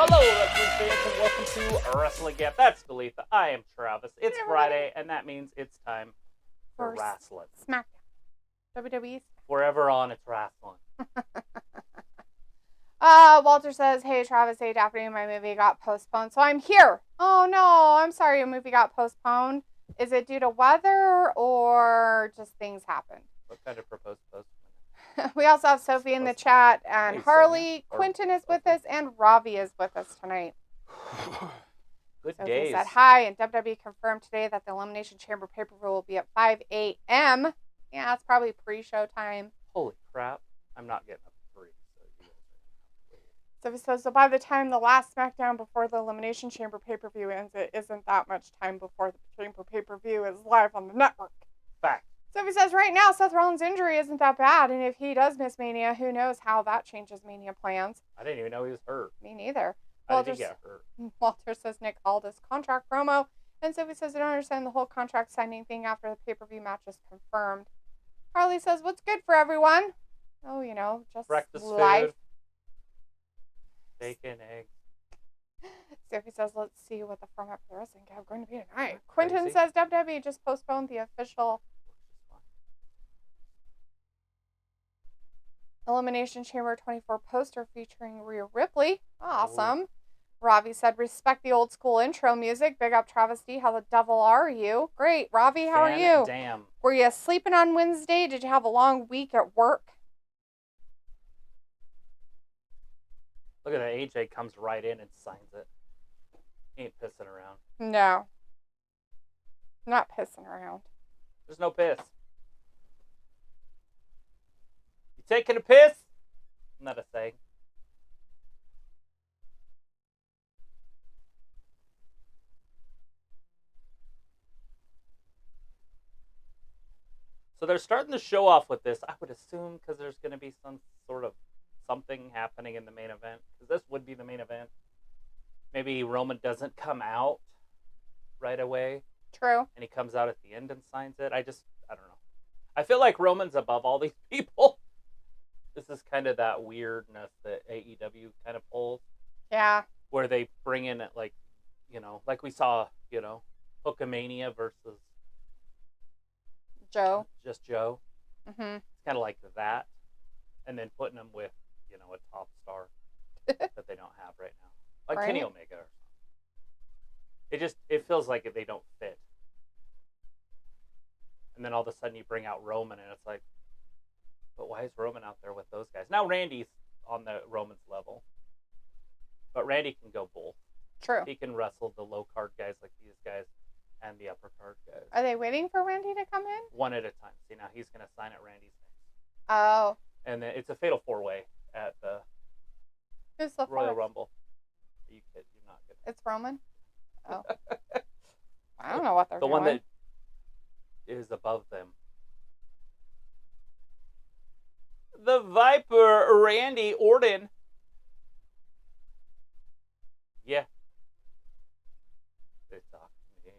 Hello, wrestling fans, and welcome to Wrestling Gap. That's Dalitha. I am Travis. It's Friday, and that means it's time for wrestling. SmackDown. WWE. Wherever on, it's wrestling. Walter says, hey, Travis, hey, Daphne, my movie got postponed, so I'm here. Oh, no, I'm sorry your movie got postponed. Is it due to weather or just things happened? What kind of proposed postponement? We also have Sophie in the chat, and Hey, Harley, Sonia. Quentin is with us, and Ravi is with us tonight. Good Sophie days. said hi, and WWE confirmed today that the Elimination Chamber pay-per-view will be at 5 a.m. Yeah, it's probably pre-show time. Holy crap. I'm not getting up at 3. Sophie says, so by the time the last SmackDown before the Elimination Chamber pay-per-view ends, it isn't that much time before the Chamber pay-per-view is live on the network. Fact. Sophie says, right now, Seth Rollins' injury isn't that bad, and if he does miss Mania, who knows how that changes Mania plans. I didn't even know he was hurt. Me neither. How did he get hurt? Walter says Nick Aldis contract promo, and Sophie says, I don't understand the whole contract signing thing after the pay-per-view match is confirmed. Harley says, what's good for everyone? Oh, you know, just Breakfast life. food. Bacon, eggs. Sophie says, let's see what the format for the wrestling is going to be tonight. Quentin Crazy. says WWE just postponed the official Elimination Chamber 24 poster featuring Rhea Ripley. Awesome. Ooh. Ravi said, respect the old school intro music. Big up Travis D. How the devil are you? Great. Ravi, how are you? Damn. Were you sleeping on Wednesday? Did you have a long week at work? Look at that. AJ comes right in and signs it. He ain't pissing around. No. Not pissing around. There's no piss. You taking a piss? Not a thing. So they're starting to show off with this, I would assume, because there's going to be some sort of something happening in the main event. Because this would be the main event. Maybe Roman doesn't come out right away. True. And he comes out at the end and signs it. I don't know. I feel like Roman's above all these people. This is kind of that weirdness that AEW kind of pulls. Yeah. Where they bring in, like we saw, Hulkamania versus Joe. Just Joe. Mm-hmm. It's kind of like that. And then putting them with, a top star that they don't have right now. Like right. Kenny Omega or something. It feels like they don't fit. And then all of a sudden you bring out Roman and it's like, but why is Roman out there with those guys? Now Randy's on the Roman's level. But Randy can go both. True. He can wrestle the low card guys like these guys and the upper card guys. Are they waiting for Randy to come in? One at a time. See, now he's going to sign at Randy's name. Oh. And then it's a fatal 4-way at the Who's the Royal fourth? Rumble. Are you kidding? You're not kidding. It's Roman? Oh. I don't know what they're The doing. one that is above them. The Viper, Randy Orton. Yeah. They talk to me.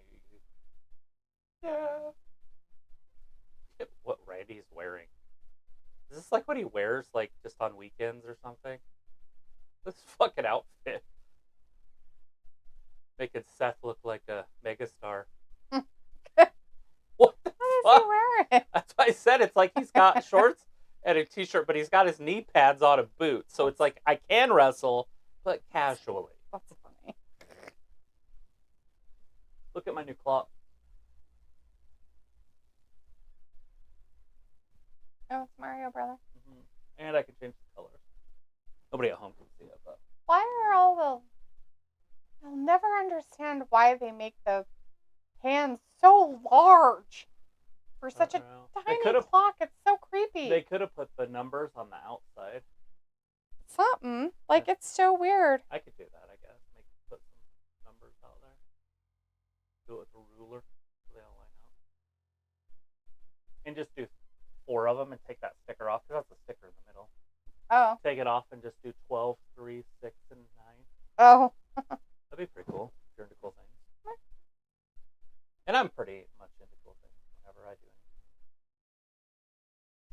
Yeah. What Randy's wearing. Is this like what he wears, like, just on weekends or something? This fucking outfit. Making Seth look like a megastar. What the What is he wearing? That's why I said it's like he's got shorts and a t-shirt, but he's got his knee pads on a boot. So it's like I can wrestle, but casually. That's funny. Look at my new clock. Oh, it's Mario, brother. Mm-hmm. And I can change the colors. Nobody at home can see it, but Why are all the... I'll never understand why they make the hands so large for such a tiny clock. It's so creepy. They could have put the numbers on the outside. Something. Like, it's so weird. I could do that, I guess. Put some numbers out there. Do it with a ruler so they all line up. And just do 4 of them and take that sticker off, because that's a sticker in the middle. Oh. Take it off and just do 12, 3, 6, and 9. Oh. That'd be pretty cool if you're into cool things. And I'm pretty much into cool things whenever I do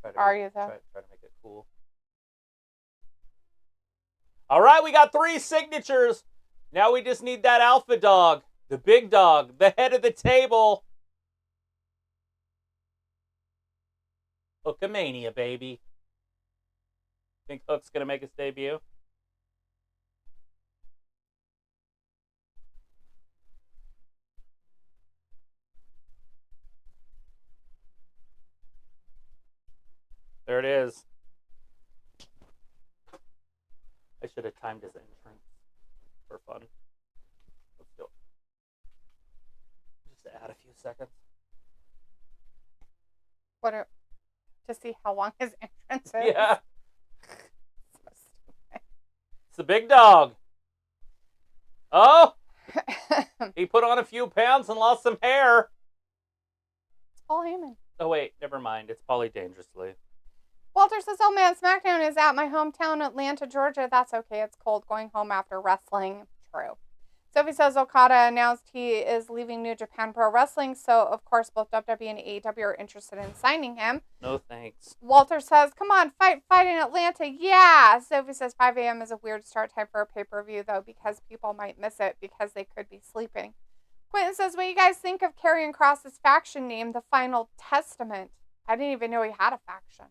anything. Are you, though? Try to make it cool. All right, we got 3 signatures Now we just need that alpha dog. The big dog. The head of the table. Hookamania, baby. Think Hook's going to make his debut? There it is. I should have timed his entrance for fun. Let's do it. Just add a few seconds. To see how long his entrance is? Yeah. So stupid. It's the big dog. Oh! He put on a few pounds and lost some hair. It's Paul Heyman. Oh, wait. Never mind. It's Polly Dangerously. Walter says, oh man, SmackDown is at my hometown, Atlanta, Georgia. That's okay. It's cold going home after wrestling. True. Sophie says Okada announced he is leaving New Japan Pro Wrestling, so of course both WWE and AEW are interested in signing him. No thanks. Walter says, come on, fight in Atlanta. Yeah. Sophie says 5 a.m. is a weird start time for a pay-per-view, though, because people might miss it because they could be sleeping. Quentin says, what do you guys think of Karrion Kross's faction name, The Final Testament? I didn't even know he had a faction.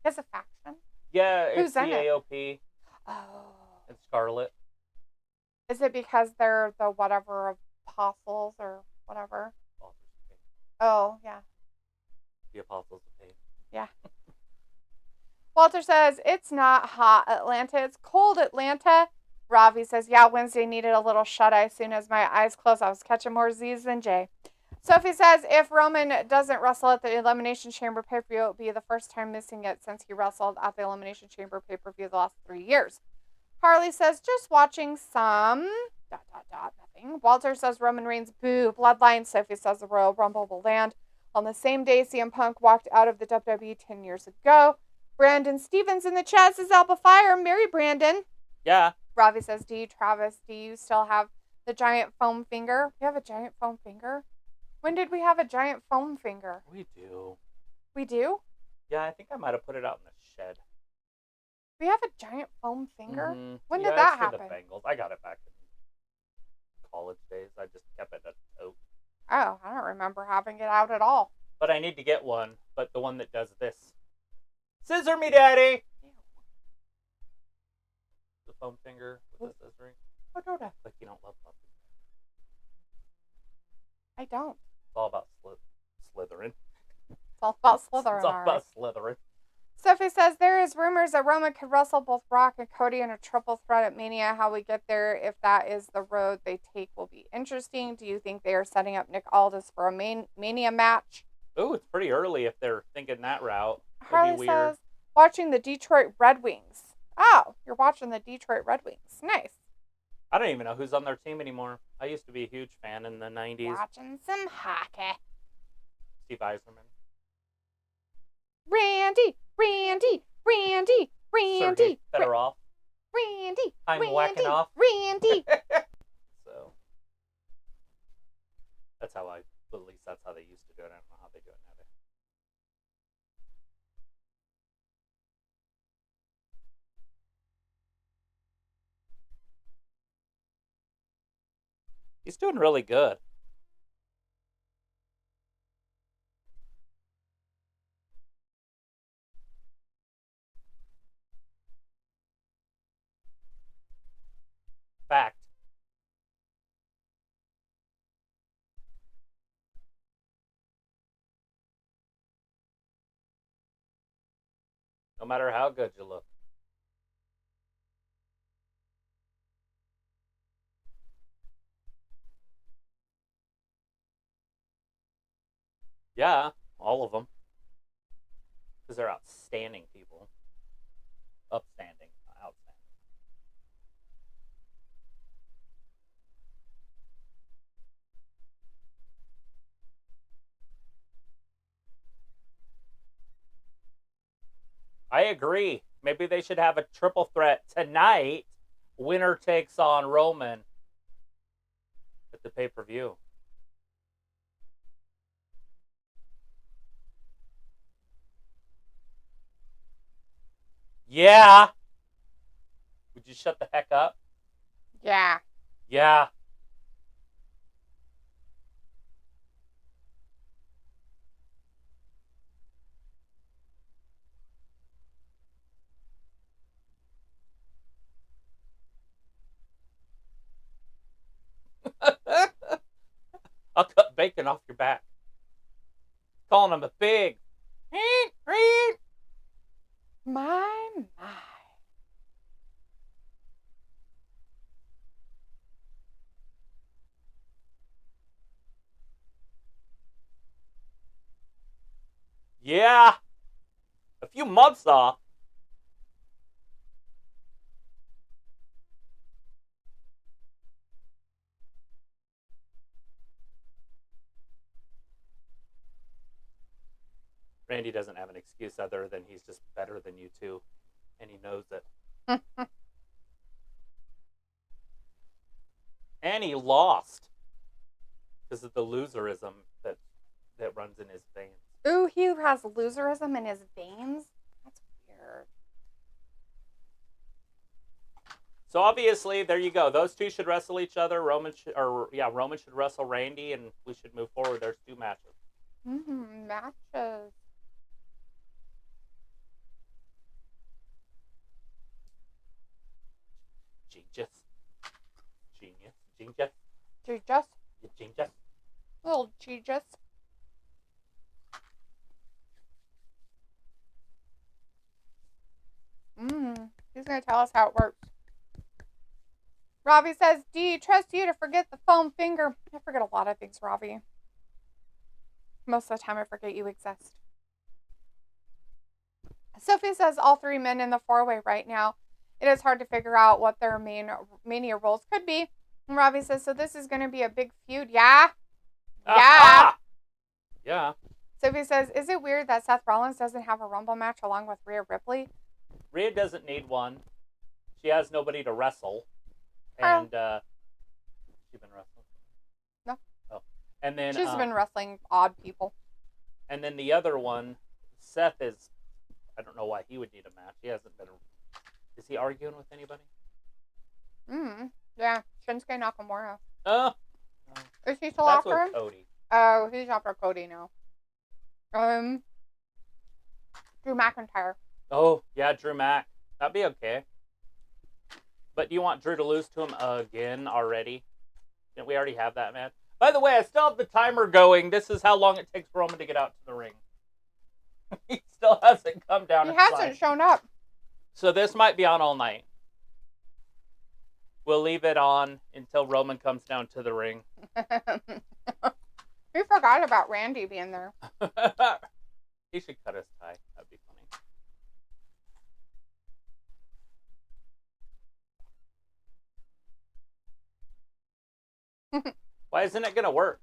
He has a faction? Yeah, Who's it's the in it? AOP. Oh. And Scarlet. Is it because they're the whatever apostles or whatever? Oh, yeah. The Apostles of Pain. Yeah. Walter says, it's not hot Atlanta, it's cold Atlanta. Ravi says, yeah, Wednesday needed a little shut-eye. As soon as my eyes closed, I was catching more Z's than Jay. Sophie says, if Roman doesn't wrestle at the Elimination Chamber pay-per-view, it will be the first time missing it since he wrestled at the Elimination Chamber pay-per-view the last 3 years. Harley says, just watching some... ... nothing. Walter says, Roman Reigns, boo, bloodline. Sophie says, the Royal Rumble will land on the same day CM Punk walked out of the WWE 10 years ago. Brandon Stevens in the chat says, Alba Fire, Mary Brandon. Yeah. Ravi says, Travis, do you still have the giant foam finger? We have a giant foam finger? When did we have a giant foam finger? We do. We do? Yeah, I think I might have put it out in the shed. We have a giant foam finger? Mm-hmm. When did that it's for happen? the Bengals. I got it back in college days. I just kept it at oak. Oh, I don't remember having it out at all. But I need to get one, but the one that does this. Scissor me, Daddy! Ew. The foam finger with the scissoring. Oh, don't act like you don't love puppies. I don't. It's all about slithering. It's all about Slytherin. It's all about slithering. Sophie says there is rumors that Roman could wrestle both Brock and Cody in a triple threat at Mania. How we get there, if that is the road they take, will be interesting. Do you think they are setting up Nick Aldis for a Mania match? Oh, it's pretty early if they're thinking that route. Harley That'd be weird. says, watching the Detroit Red Wings. Oh, you're watching the Detroit Red Wings. Nice. I don't even know who's on their team anymore. I used to be a huge fan in the 90s. Watching some hockey. Steve Eiserman. Randy. Sergey Fedorov. Randy. I'm whacking off. Randy. So that's how at least that's how they used to do it. I don't know how they do it nowadays. He's doing really good. Fact. No matter how good you look. Yeah, all of them. Because they're outstanding people. Upstanding, outstanding. I agree. Maybe they should have a triple threat tonight. Winner takes on Roman at the pay-per-view. Yeah. Would you shut the heck up? Yeah. Yeah. I'll cut bacon off your back. Calling him a pig. My. Yeah. A few months off. Randy doesn't have an excuse other than he's just better than you two, and he knows it. And he lost because of the loserism that runs in his veins. Ooh, he has loserism in his veins? That's weird. So obviously, there you go. Those two should wrestle each other. Roman should wrestle Randy, and we should move forward. There's 2 matches. Matches. Genius. Little genius. He's going to tell us how it works. Ravi says, "D, trust you to forget the foam finger." I forget a lot of things, Ravi. Most of the time I forget you exist. Sophie says, "All 3 men in the 4-way right now. It is hard to figure out what their mania roles could be." And Ravi says, "So this is going to be a big feud, yeah?" Yeah. Yeah. Sophie says, "Is it weird that Seth Rollins doesn't have a Rumble match along with Rhea Ripley?" Rhea doesn't need one. She has nobody to wrestle. And she's been wrestling? No. Oh. And then she's been wrestling odd people. And then the other one, Seth is, I don't know why he would need a match. He hasn't been. Is he arguing with anybody? Yeah. Shinsuke Nakamura. Oh. Is he still after him? Cody. Oh, he's after Cody now. Drew McIntyre. Oh, yeah, Drew Mac. That'd be okay. But do you want Drew to lose to him again already? Didn't we already have that match? By the way, I still have the timer going. This is how long it takes Roman to get out to the ring. He still hasn't come down. He hasn't shown up. So this might be on all night. We'll leave it on until Roman comes down to the ring. We forgot about Randy being there. He should cut his tie. That'd be funny. Why isn't it going to work?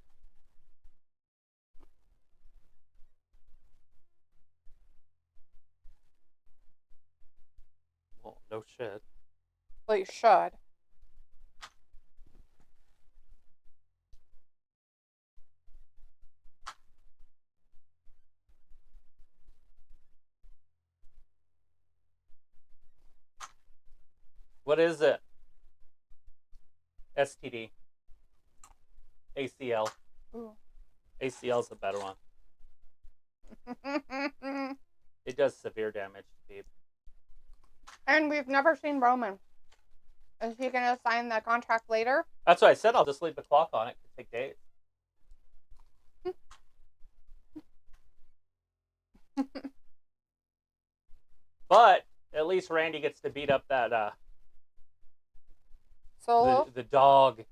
Well, no shit. Well, you should. What is it? STD. ACL. Ooh. ACL's a better one. It does severe damage to people. And we've never seen Roman. Is he going to sign the contract later? That's what I said. I'll just leave the clock on. It could take days. But at least Randy gets to beat up that Solo? the dog.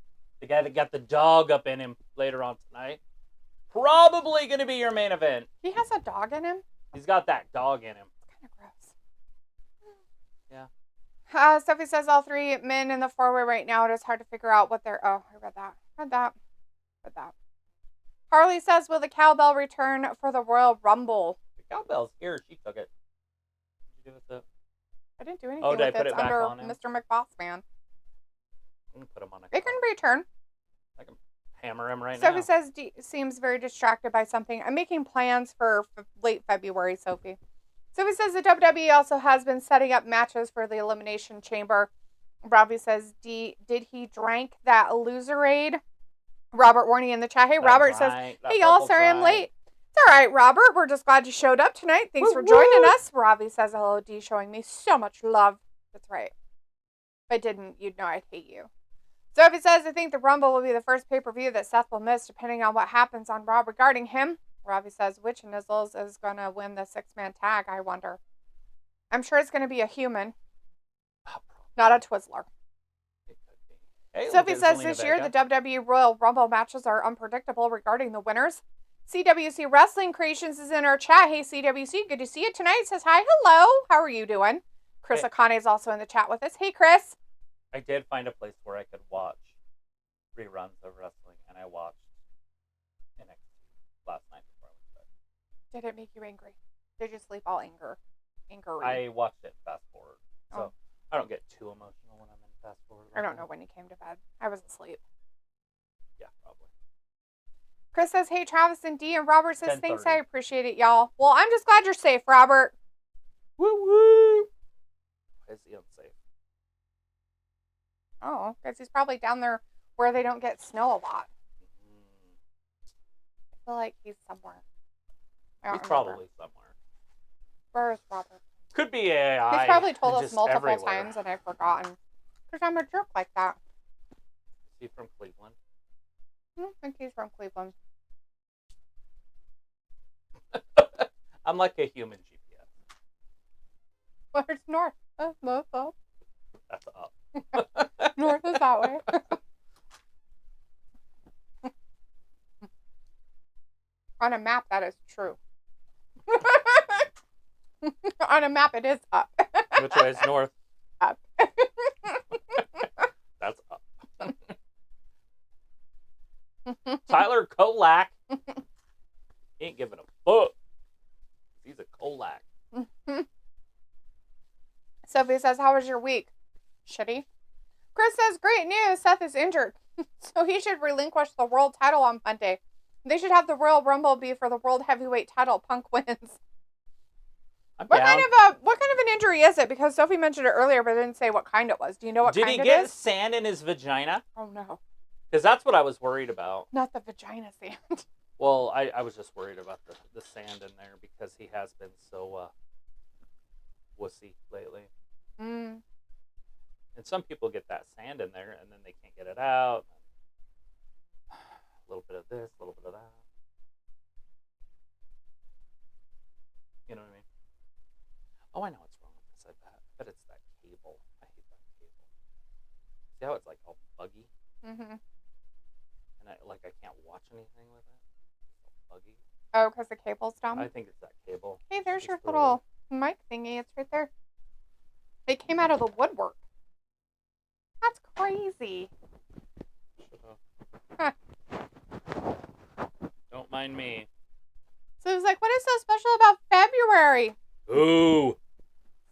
The guy that got the dog up in him later on tonight. Probably going to be your main event. He has a dog in him? He's got that dog in him. It's kind of gross. Yeah. Stephanie says all 3 men in the 4-way right now. It is hard to figure out what they're... Oh, I read that. Harley says, will the cowbell return for the Royal Rumble? The cowbell's here. She took it. What did you do with it? I didn't do anything did I with put it. it back Under on him? Mr. McBossman. I'm going to put him on a It can return. I can hammer him right Sophie now. says seems very distracted by something. I'm making plans for late February, Sophie. Sophie says the WWE also has been setting up matches for the Elimination Chamber. Robbie says, did he drank that loserade? Robert Warney in the chat. Hey, Robert says, hey, y'all, sorry I'm late. It's all right, Robert. We're just glad you showed up tonight. Thanks for joining us. Robbie says, hello, D, showing me so much love. That's right. If I didn't, you'd know I'd hate you. Sophie says, I think the Rumble will be the first pay-per-view that Seth will miss, depending on what happens on Raw regarding him. Robbie says, which Nizzles is going to win the six-man tag, I wonder. I'm sure it's going to be a human, not a Twizzler. Hey, Sophie says this year the WWE Royal Rumble matches are unpredictable regarding the winners. CWC Wrestling Creations is in our chat. Hey, CWC, good to see you tonight. Says hi, hello. How are you doing? Chris Akane is also in the chat with us. Hey, Chris. I did find a place where I could watch reruns of wrestling, and I watched NXT last night before I went to bed. Did it make you angry? Did you sleep all angry? I watched it fast forward, so I don't get too emotional when I'm in fast forward. I don't know when you came to bed. I was asleep. Yeah, probably. Chris says, hey, Travis and D, and Robert says, thanks, I appreciate it, y'all. Well, I'm just glad you're safe, Robert. Woo woo! Why is he unsafe? Oh, because he's probably down there where they don't get snow a lot. I feel like he's somewhere. He's probably somewhere. Where is Robert? Could be AI. He's probably told us multiple times and I've forgotten. Because I'm a jerk like that. Is he from Cleveland? I don't think he's from Cleveland. I'm like a human GPS. Where's north? North up. That's up. North is that way. On a map, that is true. On a map, it is up. Which way is north? Up. That's up. Tyler Kolak. He ain't giving a fuck. He's a Kolak. Sophie says, how was your week? Shitty. Chris says, great news. Seth is injured. So he should relinquish the world title on Monday. They should have the Royal Rumble be for the world heavyweight title. Punk wins. What kind of an injury is it? Because Sophie mentioned it earlier, but didn't say what kind it was. Do you know what kind it is? Did he get sand in his vagina? Oh, no. Because that's what I was worried about. Not the vagina sand. Well, I was just worried about the sand in there because he has been so wussy lately. Mm. And some people get that sand in there and then they can't get it out. A little bit of this, a little bit of that. You know what I mean? Oh, I know what's wrong with this. I bet it's that cable. I hate that cable. See how it's like all buggy? Mm-hmm. And I can't watch anything with it. It's all buggy. Oh, because the cable's dumb? I think it's that cable. Hey, there's your little mic thingy. It's right there. It came out of the woodwork. That's crazy. Huh. Don't mind me. So it was like, what is so special about February? Ooh,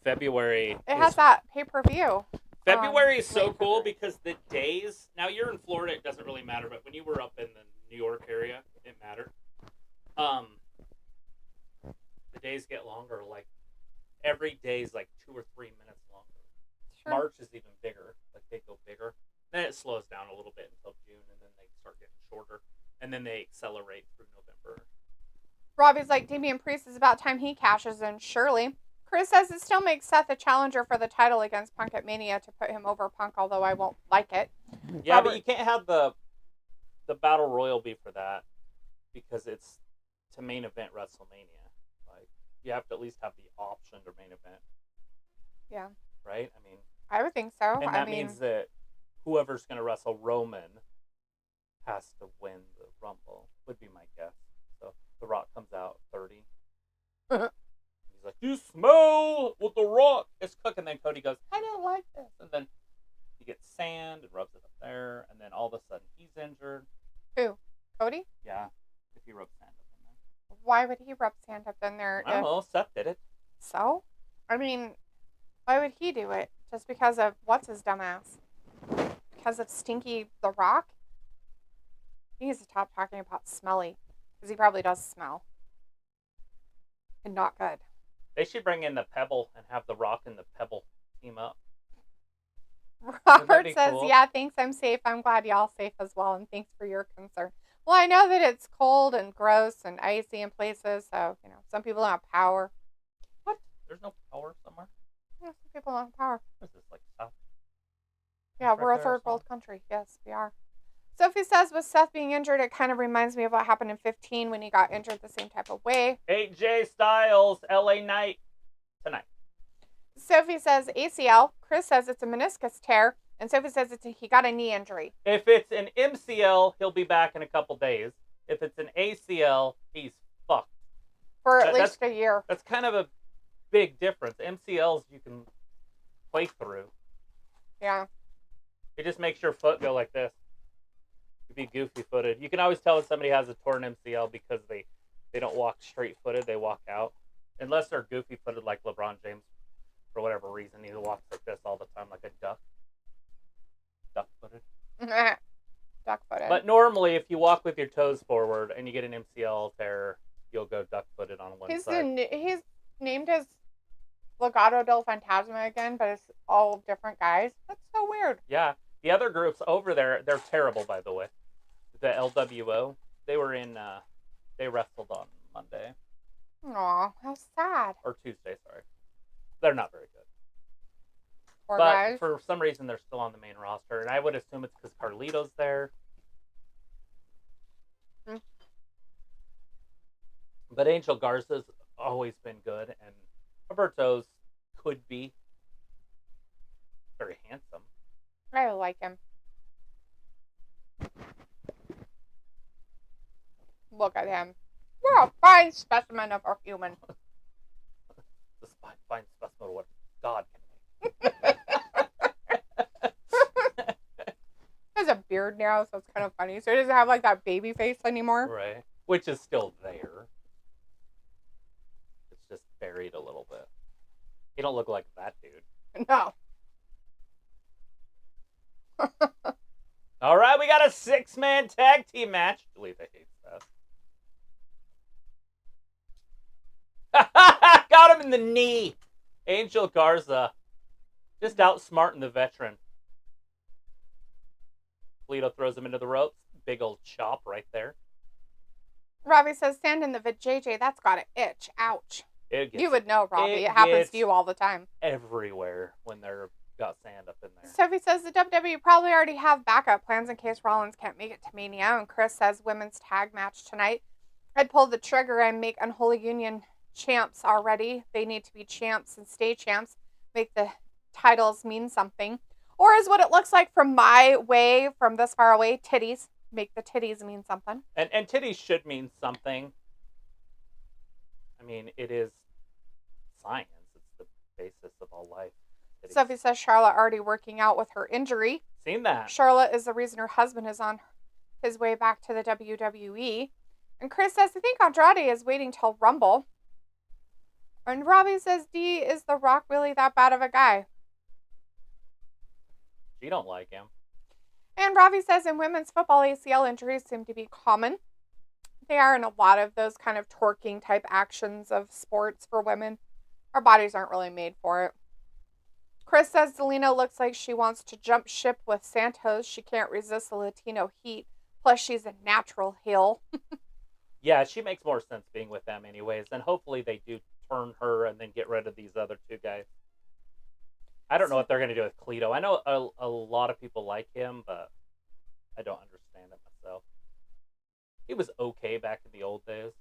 February. It has that pay-per-view. February is so cool because the days. Now you're in Florida, it doesn't really matter, but when you were up in the New York area, it mattered. The days get longer. Like every day is like 2 or 3 minutes longer. Sure. March is even bigger. Like they go bigger. Then it slows down a little bit until June, and then they start getting shorter, and then they accelerate through November. Robbie's like, Damian Priest is about time he cashes in. Surely. Chris says it still makes Seth a challenger for the title against Punk at Mania to put him over Punk, although I won't like it. Yeah, Robert, but you can't have the Battle Royal be for that because it's to main event WrestleMania. Like, you have to at least have the option to main event. Yeah. Right? I mean... I would think so. And that means that whoever's going to wrestle Roman has to win the Rumble, would be my guess. So, The Rock comes out 30. He's like, you smell what The Rock is cooking. Then Cody goes, I don't like this. And then he gets sand and rubs it up there. And then all of a sudden he's injured. Who? Cody? Yeah. If he rubs sand up in there. Why would he rub sand up in there? I don't know. Seth did it. So? I mean, why would he do it? Just because of what's his dumbass? Because of Stinky The Rock? He needs to stop talking about smelly. Because he probably does smell. And not good. They should bring in the Pebble and have The Rock and the Pebble team up. Robert says, cool? yeah, thanks, I'm safe. I'm glad y'all safe as well, and thanks for your concern. Well, I know that it's cold and gross and icy in places, so, some people don't have power. What? There's no power somewhere? Yeah, some people don't have power. What is this, like South? Yeah, we're a third world country. Yes, we are. Sophie says, with Seth being injured, it kind of reminds me of what happened in 15 when he got injured the same type of way. AJ Styles, LA Knight, tonight. Sophie says ACL. Chris says it's a meniscus tear. And Sophie says he got a knee injury. If it's an MCL, he'll be back in a couple days. If it's an ACL, he's fucked. For at least a year. That's kind of a big difference. MCLs you can play through. Yeah. It just makes your foot go like this. You'd be goofy-footed. You can always tell when somebody has a torn MCL because they don't walk straight-footed. They walk out. Unless they're goofy-footed like LeBron James. For whatever reason, he walks like this all the time, like a duck. Duck-footed. Duck-footed. But normally, if you walk with your toes forward and you get an MCL tear, you'll go duck-footed on one side. He's named his Legado del Fantasma again, but it's all different guys. That's so weird. Yeah. The other groups over there, they're terrible, by the way. The LWO, they wrestled on Monday. Aw, how sad. Or Tuesday, sorry. They're not very good. Poor but guys. For some reason, they're still on the main roster, and I would assume it's because Carlito's there. Hmm. But Angel Garza's always been good, and Roberto's could be very handsome. I like him. Look at him. We're a fine specimen of a human. The fine specimen of what God can make. He has a beard now, so it's kind of funny. So he doesn't have like that baby face anymore. Right. Which is still there. It's just buried a little bit. You don't look like that dude. No. All right, we got a 6-man tag team match. Believe I hate that. Got him in the knee. Angel Garza just outsmarting the veteran. Polito throws him into the ropes. Big old chop right there. Robbie says, stand in the JJ, that's got to itch. Ouch. You would know, Robbie. It happens to you all the time. Everywhere when they're got sand up in there. Sophie says the WWE probably already have backup plans in case Rollins can't make it to Mania. And Chris says women's tag match tonight. I'd pull the trigger and make Unholy Union champs already. They need to be champs and stay champs. Make the titles mean something. Or is what it looks like from my way, from this far away, titties. Make the titties mean something. And titties should mean something. I mean, it is science. It's the basis of all life. Titties. Sophie says Charlotte already working out with her injury. Seen that. Charlotte is the reason her husband is on his way back to the WWE. And Chris says, I think Andrade is waiting till Rumble. And Robbie says, D, is The Rock really that bad of a guy? You don't like him. And Robbie says, in women's football, ACL injuries seem to be common. They are in a lot of those kind of twerking type actions of sports for women. Our bodies aren't really made for it. Chris says Zelina looks like she wants to jump ship with Santos. She can't resist the Latino heat. Plus, she's a natural heel. Yeah, she makes more sense being with them anyways. And hopefully they do turn her and then get rid of these other two guys. I don't know what they're going to do with Cleto. I know a lot of people like him, but I don't understand it myself. He was okay back in the old days.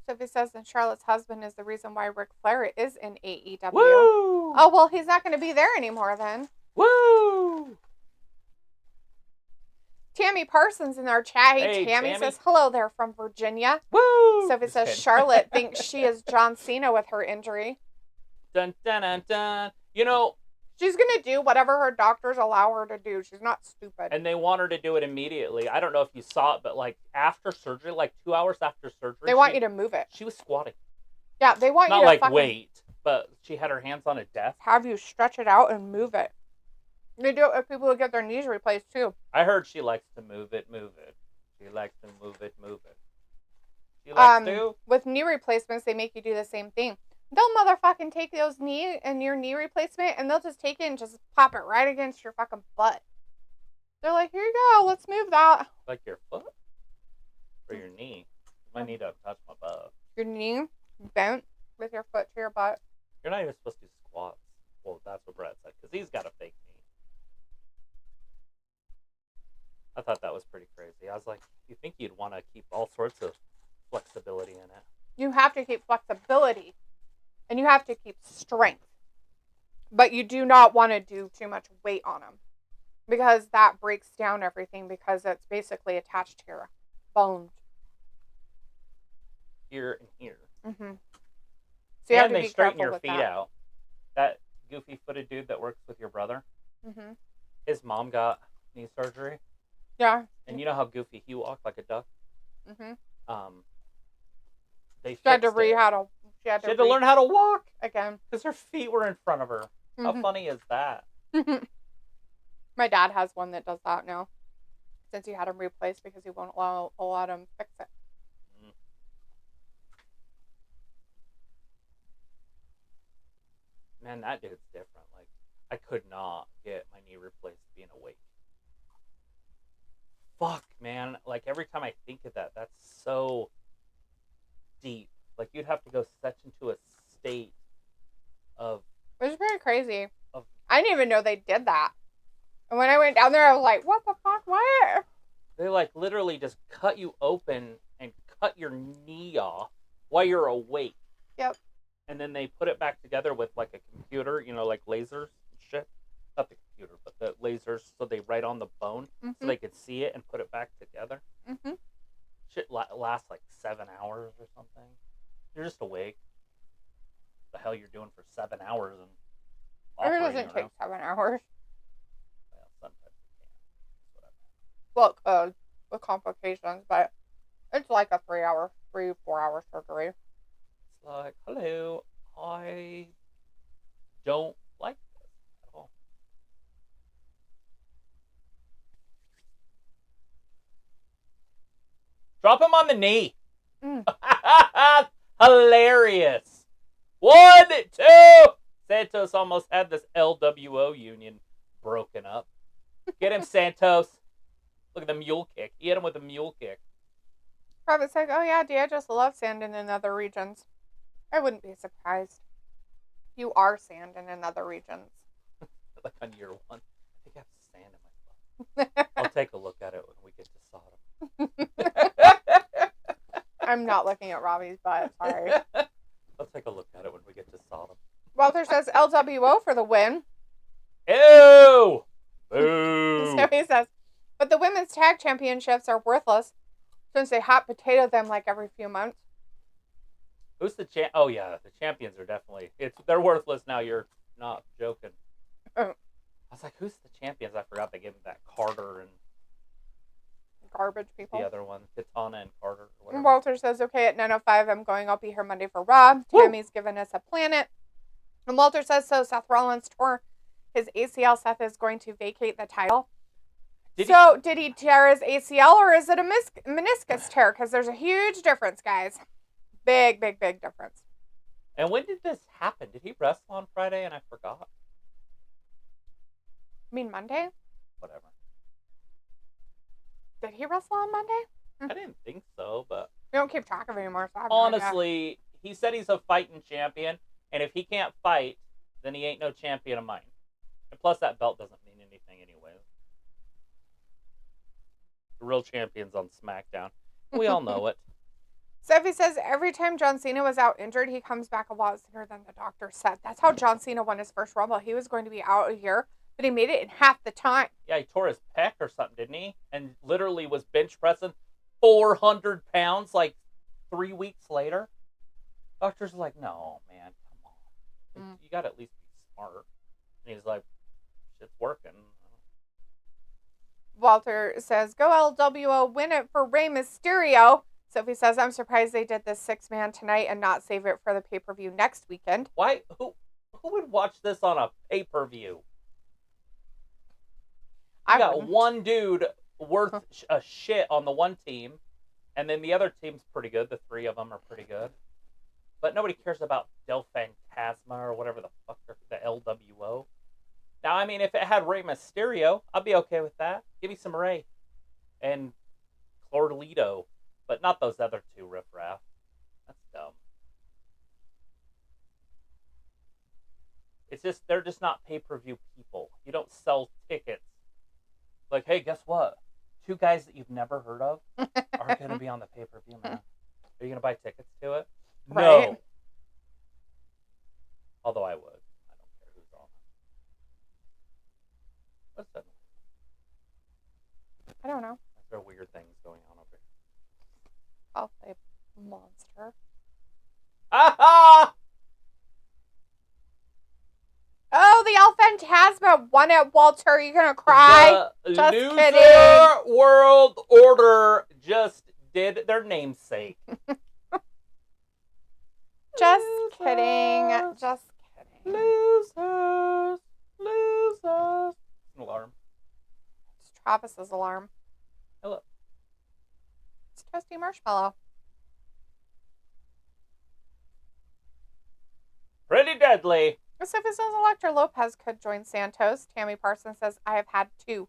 Sophie says, and Charlotte's husband is the reason why Ric Flair is in AEW. Woo! Oh, well, he's not going to be there anymore then. Woo! Tammy Parsons in our chat. Hey, Tammy says, hello there from Virginia. Woo! Sophie says Charlotte thinks she is John Cena with her injury. Dun, dun, dun, dun. You know, she's going to do whatever her doctors allow her to do. She's not stupid. And they want her to do it immediately. I don't know if you saw it, but like after surgery, like 2 hours after surgery. They want you to move it. She was squatting. Yeah, they want not you to like wait, but she had her hands on a desk. Have you stretch it out and move it. They do it with people who get their knees replaced too. I heard she likes to move it, move it. She likes to move it, move it. She likes to. With knee replacements, they make you do the same thing. They'll motherfucking take those your knee replacement, and they'll just take it and just pop it right against your fucking butt. They're like, here you go, let's move that. Like your foot? Or your knee? My knee doesn't touch my butt. Your knee bent with your foot to your butt. You're not even supposed to do squats. Well, that's what Brett said, because he's got a fake knee. I thought that was pretty crazy. I was like, you think you'd want to keep all sorts of flexibility in it. You have to keep flexibility. And you have to keep strength. But you do not want to do too much weight on them. Because that breaks down everything, because it's basically attached to your bones. Here and here. Mm-hmm. So you have to they be straighten careful your with feet that. out. That goofy-footed dude that works with your brother, Mm-hmm. his mom got knee surgery. Yeah. And you know how goofy he walked, like a duck? Mm-hmm. They She had to learn how to walk again. because her feet were in front of her. Mm-hmm. How funny is that? My dad has one that does that now. Since he had him replaced because he won't allow him to fix it. Man, that dude's different. Like, I could not get my knee replaced being awake. Fuck, man. Like, every time I think of that, that's so deep. Like, you'd have to go such into a state of... It was pretty crazy. I didn't even know they did that. And when I went down there, I was like, what the fuck? What? They, like, literally just cut you open and cut your knee off while you're awake. Yep. And then they put it back together with, like, a computer, you know, like lasers and shit. Not the computer, but the lasers, so they write on the bone so they could see it and put it back together. Mm-hmm. Shit lasts, like, 7 hours or something. You're just awake. What the hell you're doing for 7 hours and It doesn't take 7 hours. Well, sometimes it can. That's what I meant. Well, with complications, but it's like a 4 hour surgery. It's like, hello, I don't like this at all. Drop him on the knee. Hilarious. 1, 2. Santos almost had this LWO union broken up. Get him, Santos. Look at the mule kick. He hit him with a mule kick. Prophet's like, oh yeah, Dia just loves sanding in other regions. I wouldn't be surprised. You are sanding in other regions. Like on year 1. I think I have sand in my butt. I'll take a look at it when we get to Sodom. I'm not looking at Robbie's butt. Sorry. I'll take a look at it when we get to Sodom. Walter says LWO for the win. Ew! Boo! So he says, but the women's tag championships are worthless since they hot potato them like every few months. Who's the champ? Oh yeah, the champions are definitely. They're worthless now. You're not joking. Oh. I was like, who's the champions? I forgot they gave him that Carter and garbage people. the other one, Katana and Carter. Or whatever. Walter says, okay, at 9:05, I'm going. I'll be here Monday for Raw. Tammy's given us a planet. And Walter says, so Seth Rollins tore his ACL. Seth is going to vacate the title. Did he tear his ACL or is it a meniscus tear? Because there's a huge difference, guys. Big, big, big difference. And when did this happen? Did he wrestle on Friday and I forgot? You mean Monday? Whatever. Did he wrestle on Monday? I didn't think so, but... We don't keep track of it anymore, so I have honestly, he said he's a fighting champion, and if he can't fight, then he ain't no champion of mine. And plus, that belt doesn't mean anything anyway. The real champion's on SmackDown. We all know it. Sophie says every time John Cena was out injured, he comes back a lot sooner than the doctor said. That's how John Cena won his first Rumble. He was going to be out a year, but he made it in half the time. Yeah, he tore his pec or something, didn't he? And literally was bench pressing 400 pounds like 3 weeks later. Doctors are like, no, man, come on. You got to at least be smart. And he's like, shit's working. Walter says, go LWO, win it for Rey Mysterio. Sophie says, I'm surprised they did this 6-man tonight and not save it for the pay-per-view next weekend. Why? Who would watch this on a pay-per-view? I got one dude worth a shit on the one team, and then the other team's pretty good. The 3 of them are pretty good. But nobody cares about Del Fantasma or whatever the fuck the LWO. Now, I mean, if it had Rey Mysterio, I'd be okay with that. Give me some Rey. And Clorlito. But not those other two riffraff. That's dumb. It's just, they're just not pay-per-view people. You don't sell tickets. Like, hey, guess what? Two guys that you've never heard of are going to be on the pay-per-view, man. Are you going to buy tickets to it? Right. No. Although I would. I don't care who's on it. What's that? I don't know. There are weird things going on over here. I'll say monster. Ha Oh, the El Phantasma won it, Walter. You're gonna cry? The Just Loser kidding. World Order just did their namesake. Just kidding. Just kidding. Losers. Losers. An alarm. It's Travis's alarm. Hello. It's Toasty Marshmallow. Pretty deadly. Sophie says Electra Lopez could join Santos. Tammy Parsons says, I have had two.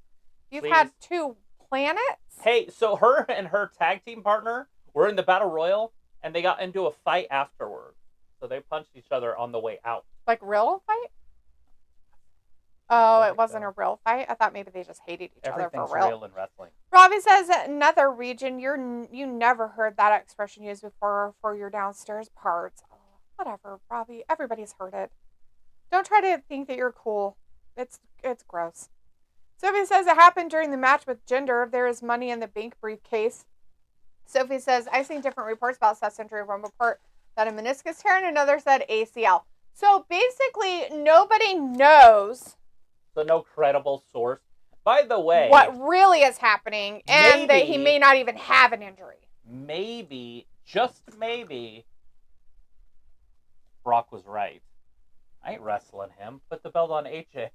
You've Please. had two planets? Hey, so her and her tag team partner were in the Battle Royal, and they got into a fight afterwards. So they punched each other on the way out. Like real fight? Oh, it wasn't a real fight? I thought maybe they just hated each other Everything's for real. real in wrestling. Robbie says, another region, you never heard that expression used before for your downstairs parts. Oh, whatever, Robbie. Everybody's heard it. Don't try to think that you're cool. It's gross. Sophie says it happened during the match with Jinder. There is money in the bank briefcase. Sophie says, I've seen different reports about Seth's injury. One report that a meniscus tear and another said ACL. So basically, nobody knows. So no credible source. By the way, what really is happening, and that he may not even have an injury. Maybe, just maybe, Brock was right. I ain't wrestling him. Put the belt on AJ.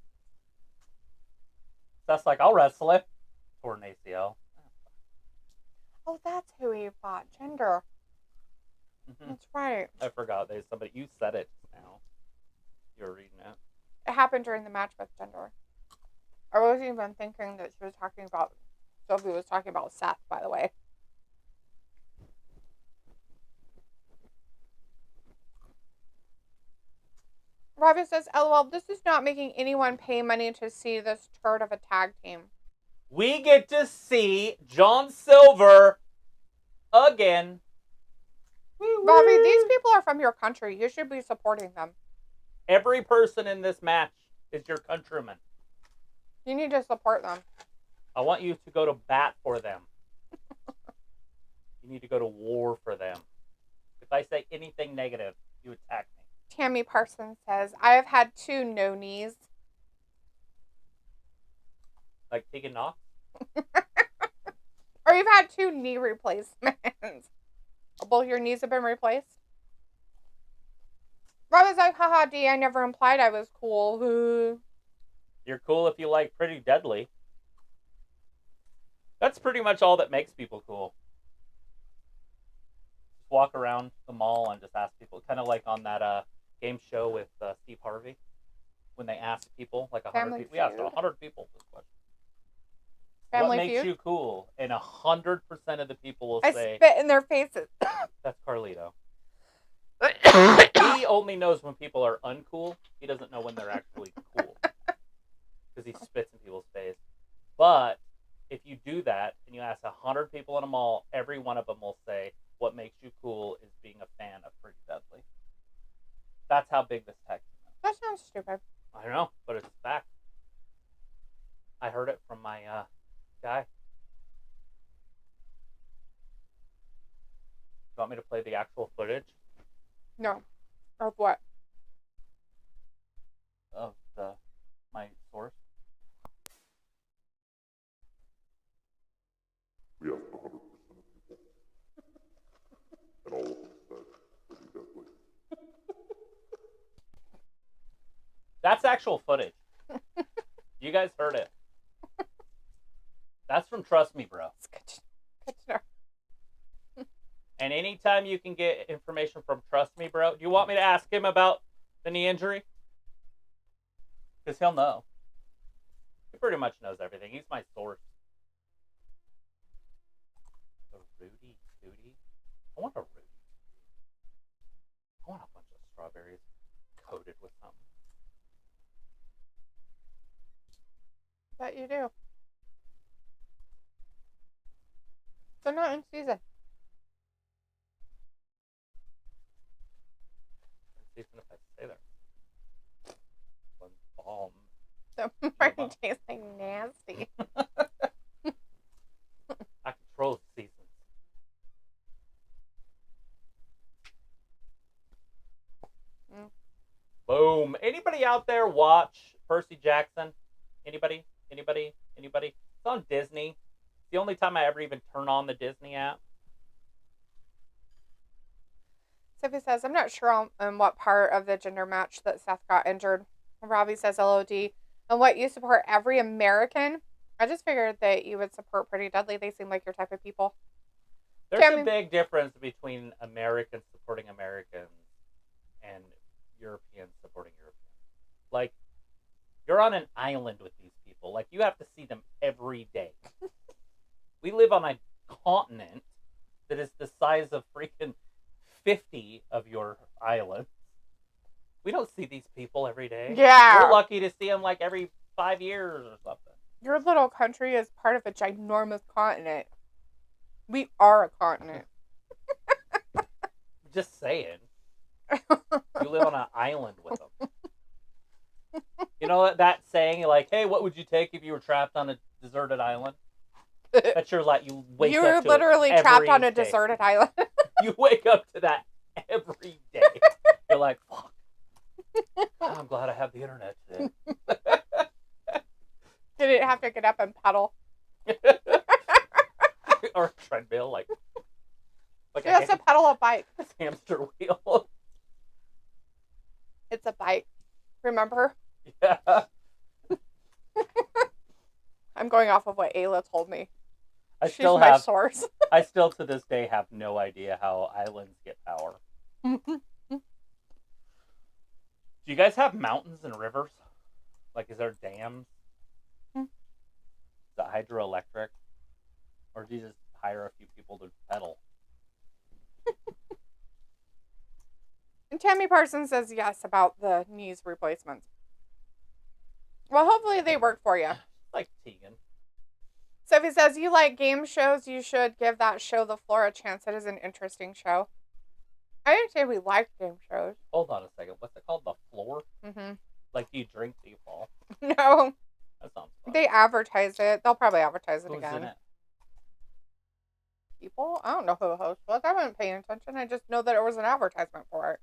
That's like, I'll wrestle it. Torn ACL. Oh, that's who he fought. Jinder. Mm-hmm. That's right. I forgot. You said it now. You were reading it. It happened during the match with Jinder. I wasn't even thinking that she was talking about, Sophie was talking about Seth, by the way. Robbie says, LOL, this is not making anyone pay money to see this turd of a tag team. We get to see John Silver again. Robbie, these people are from your country. You should be supporting them. Every person in this match is your countryman. You need to support them. I want you to go to bat for them. You need to go to war for them. If I say anything negative, you attack me. Tammy Parsons says, I have had two no knees. Like Tegan Knox? Or you've had two knee replacements. Both your knees have been replaced? Rob was like, haha, D, I never implied I was cool. You're cool if you like Pretty Deadly. That's pretty much all that makes people cool. Just walk around the mall and just ask people, kind of like on that game show with Steve Harvey, when they asked people, like 100 people. We asked 100 people this question. What makes you cool? And 100% of the people will say, I spit in their faces. That's Carlito. He only knows when people are uncool. He doesn't know when they're actually cool. Because he spits in people's face. But if you do that and you ask 100 people in a mall, every one of them will say, what makes you cool is being a fan of Pretty Deadly. That's how big this text is. That sounds stupid. I know, but it's fact. I heard it from my guy. You want me to play the actual footage? No. Of what? Of my source? We asked 100% of people. And all of them said Pretty Deadly. That's actual footage. You guys heard it. That's from Trust Me, Bro. It's good to know. And anytime you can get information from Trust Me, bro, do you want me to ask him about the knee injury? Because he'll know. He pretty much knows everything. He's my source. The Rudy Tootie? I want a Rudy. I want a bunch of strawberries coated with something. Bet you do. They're not in season. Even if I stay there. One bomb. So already tasting nasty. I control the seasons. Boom. Anybody out there watch Percy Jackson? Anybody? It's on Disney. It's the only time I ever even turn on the Disney app. Sophie says, I'm not sure on what part of the gender match that Seth got injured. Robbie says, LOD. And what you support every American? I just figured that you would support Pretty Deadly. They seem like your type of people. There's a big difference between Americans supporting Americans and Europeans supporting Europeans. Like, you're on an island with these people. Like, you have to see them every day. We live on a continent that is the size of freaking 50 of your islands. We don't see these people every day. Yeah. We're lucky to see them like every 5 years or something. Your little country is part of a ginormous continent. We are a continent. Just saying. You live on an island with them. You know that saying, like, hey, what would you take if you were trapped on a deserted island? That's your, like, you wake up to You're literally trapped on a deserted island. You wake up to that every day. You're like, fuck. I'm glad I have the internet today. Didn't have to get up and pedal. Or a treadmill, like Just a pedal a bike. Hamster wheel. It's a bike. Remember? Yeah. I'm going off of what Ayla told me. She's my source. I still to this day have no idea how islands get power. Do you guys have mountains and rivers? Like, is there dams? Is it hydroelectric? Or do you just hire a few people to pedal? And Tammy Parsons says yes about the knees replacements. Well, hopefully they work for you. Like Tegan. Sophie says, you like game shows, you should give that show The Floor a chance. It is an interesting show. I didn't say we liked game shows. Hold on a second. What's it called? The Floor? Mm-hmm. Like, do you drink till you fall? No. That sounds fun. They advertise it. They'll probably advertise it Who's again. in it? People? I don't know who the host was. I wasn't paying attention. I just know that it was an advertisement for it.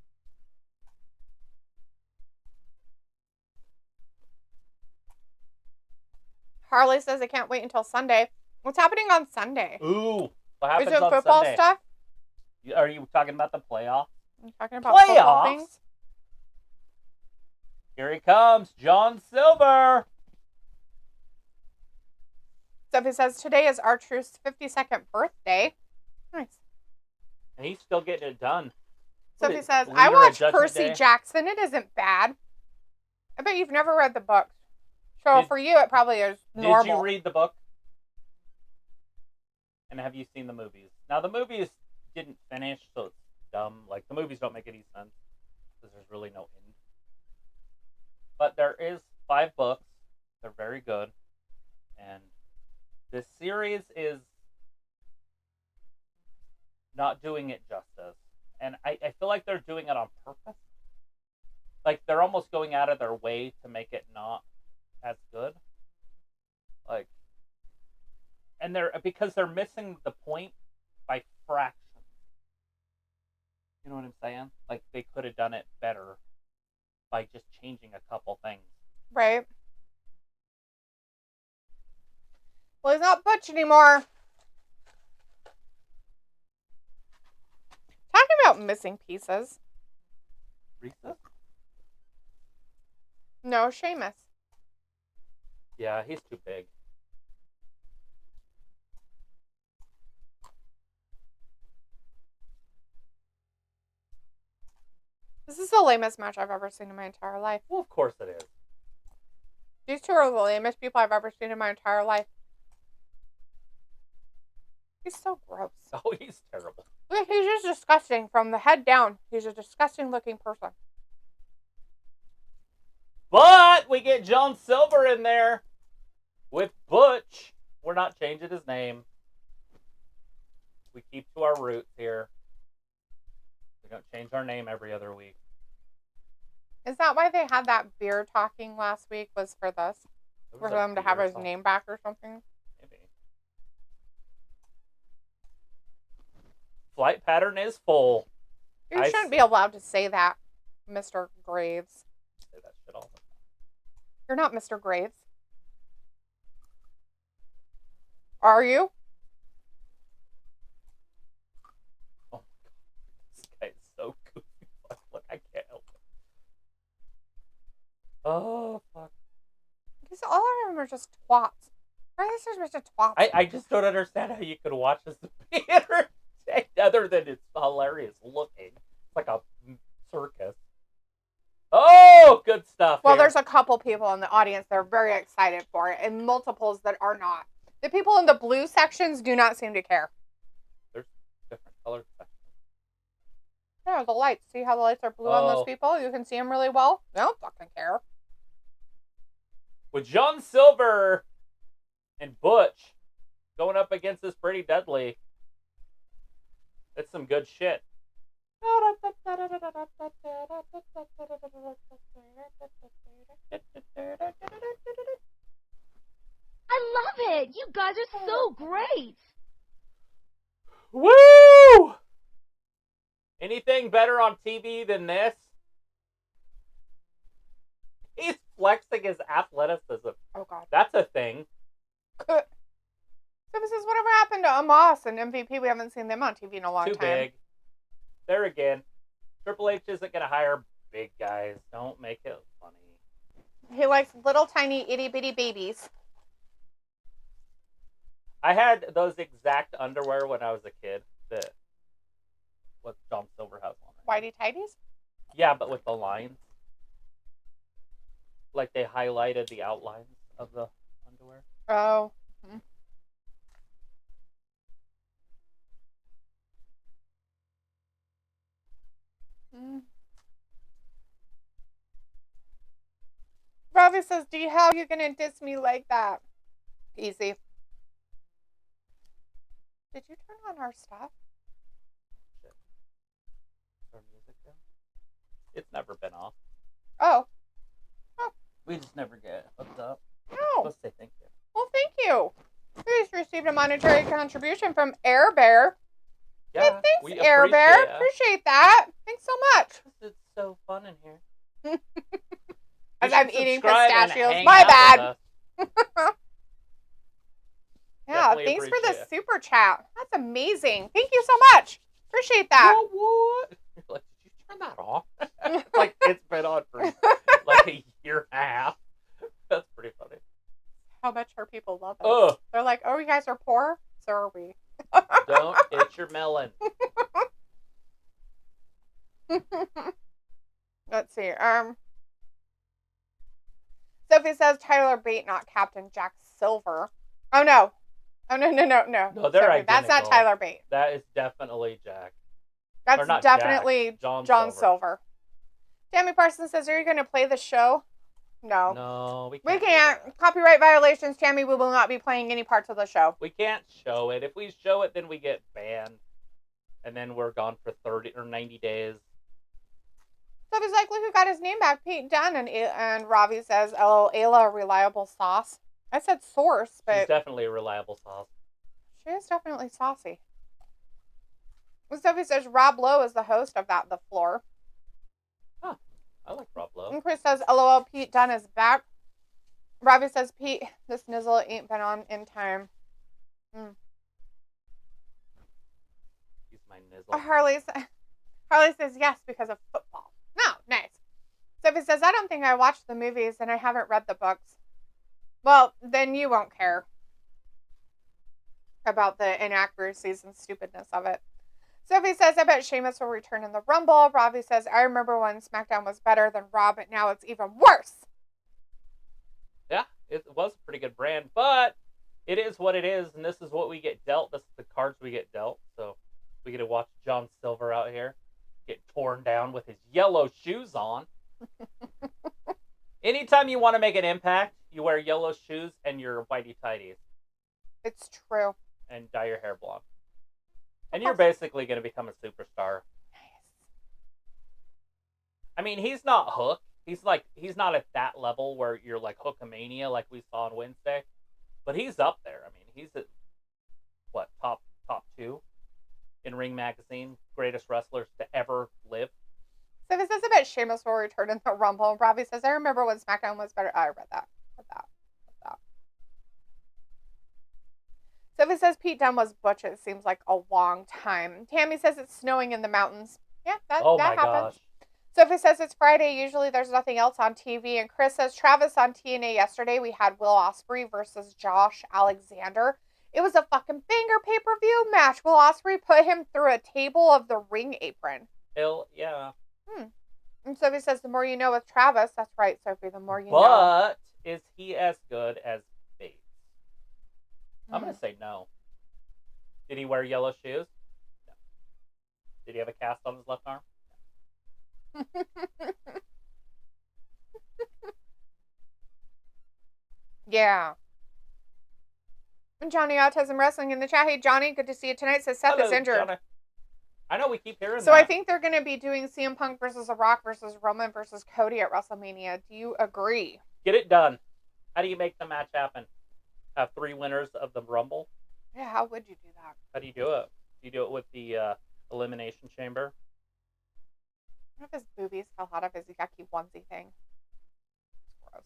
Harley says I can't wait until Sunday. What's happening on Sunday? Ooh. What happens Is it on football Sunday? stuff? Are you talking about the playoffs? I'm talking about football Playoffs? things. Here he comes, John Silver. Sophie says today is R-Truth's 52nd birthday. Nice. And he's still getting it done. Sophie says, Leader I of watched Judgment Percy Day? Jackson. It isn't bad. I bet you've never read the books. So for you, it probably is normal. Did you read the book? And have you seen the movies? Now, the movies didn't finish, so it's dumb. Like, the movies don't make any sense because there's really no end. But there is 5 books. They're very good. And this series is not doing it justice. And I feel like they're doing it on purpose. Like, they're almost going out of their way to make it not as good. Like, and because they're missing the point by fractions. You know what I'm saying? Like, they could have done it better by just changing a couple things. Right. Well, he's not Butch anymore. Talking about missing pieces. Risa? No, Sheamus. Yeah, he's too big. This is the lamest match I've ever seen in my entire life. Well, of course it is. These two are the lamest people I've ever seen in my entire life. He's so gross. Oh, he's terrible. Look, he's just disgusting from the head down. He's a disgusting looking person. But we get John Silver in there with Butch. We're not changing his name. We keep to our roots here. We don't change our name every other week. Is that why they had that beer talking last week? Was for this? For them to have his name back or something? Maybe. Flight pattern is full. You shouldn't be allowed to say that, Mr. Graves. Say that shit all the time. You're not Mr. Graves. Are you? Oh my god. This guy is so goofy. Look, I can't help it. Oh, fuck. Because all of them are just twats. Why are they such a twats? I just don't understand how you could watch this be entertained other than it's hilarious looking. It's like a circus. Oh, good stuff. Well, here. there's a couple people in the audience that are very excited for it, and multiples that are not. The people in the blue sections do not seem to care. There's different color sections. Yeah, the lights. See how the lights are blue on those people? You can see them really well. They don't fucking care. With John Silver and Butch going up against this Pretty Deadly, it's some good shit. I love it. You guys are so great. Woo! Anything better on TV than this? He's flexing his athleticism. Oh, God. That's a thing. So this is whatever happened to Omos and MVP. We haven't seen them on TV in a long Too time. big. There again. Triple H isn't going to hire big guys. Don't make it funny. He likes little tiny itty bitty babies. I had those exact underwear when I was a kid. That what John Silver has on it. Whitey tighties? Yeah, but with the lines. Like they highlighted the outlines of the underwear. Oh. Ravi says, "Do you how you gonna diss me like that?" Easy. Did you turn on our stuff? Shit. Is our music down? It's never been off. Oh. We just never get hooked up. No. Let's say thank you. Well, thank you. We just received a monetary contribution from Air Bear. Yeah, Hey, thanks, we Air Bear. it. Appreciate that. Thanks so much. It's so fun in here. As You I'm should eating subscribe and pistachios. hang My out bad. with us. Yeah, Definitely thanks for the appreciate it. super chat. That's amazing. Thank you so much. Appreciate that. What? You're like, did you turn that off? Like it's been on for like a year and a half. That's pretty funny. How much our people love us. Ugh. They're like, oh, you guys are poor? So are we. Don't itch your melon. Let's see. Sophie says Tyler Bate, not Captain Jack Silver. Oh, no. Oh, no. No, they're Sophie, that's not identical. Tyler Bate. That is definitely Jack. That's Or not definitely Jack, John Silver. Tammy Parsons says, are you going to play the show? No. No, we We can't. do can't. that. Copyright violations, Tammy. We will not be playing any parts of the show. We can't show it. If we show it, then we get banned. And then we're gone for 30 or 90 days. Sophie's like, look who got his name back. Pete Dunne. And Ravi says, oh, Ayla, reliable sauce. I said source, She's but definitely a reliable sauce. she is definitely saucy. Sophie says Rob Lowe is the host of The Floor. I like Rob Lowe. And Chris says, LOL, Pete Dunne is back. Ravi says, Pete, this nizzle ain't been on in time. He's my nizzle. Harley says yes because of football. No, nice. Sophie says, I don't think I watched the movies and I haven't read the books. Well, then you won't care about the inaccuracies and stupidness of it. Sophie says, I bet Sheamus will return in the Rumble. Robbie says, I remember when SmackDown was better than Raw, but now it's even worse. Yeah, it was a pretty good brand, but it is what it is, and this is what we get dealt. This is the cards we get dealt. So we get to watch John Silver out here get torn down with his yellow shoes on. Anytime you want to make an impact, you wear yellow shoes and your whitey tighties. It's true. And dye your hair blonde. And you're basically going to become a superstar. Nice. I mean, he's not Hook. He's not at that level where you're like Hookamania like we saw on Wednesday. But he's up there. I mean, he's at, what, top 2 in Ring Magazine. Greatest wrestlers to ever live. Sophie says, I bet Sheamus will return in the Rumble. Robbie says, I remember when SmackDown was better. I read that. Sophie says Pete Dunne was butch. It seems like a long time. Tammy says it's snowing in the mountains. Yeah, that happens. Gosh. Sophie says it's Friday. Usually there's nothing else on TV. And Chris says Travis on TNA yesterday. We had Will Ospreay versus Josh Alexander. It was a fucking banger pay-per-view match. Will Ospreay put him through a table of the ring apron. Hell yeah. And Sophie says the more you know with Travis. That's right, Sophie. The more you know. But is he as good as Bates? I'm going to say no. Did he wear yellow shoes? No. Did he have a cast on his left arm? Yeah. And Johnny Autism Wrestling in the chat. Hey, Johnny, good to see you tonight. Says Seth is injured. Johnny. I know we keep hearing So that. I think they're going to be doing CM Punk versus The Rock versus Roman versus Cody at WrestleMania. Do you agree? Get it done. How do you make the match happen? Have 3 winners of the Rumble? Yeah, how would you do that? How do you do it? Do you do it with the Elimination Chamber? What if his boobies fell out of his yucky onesie thing? It's gross.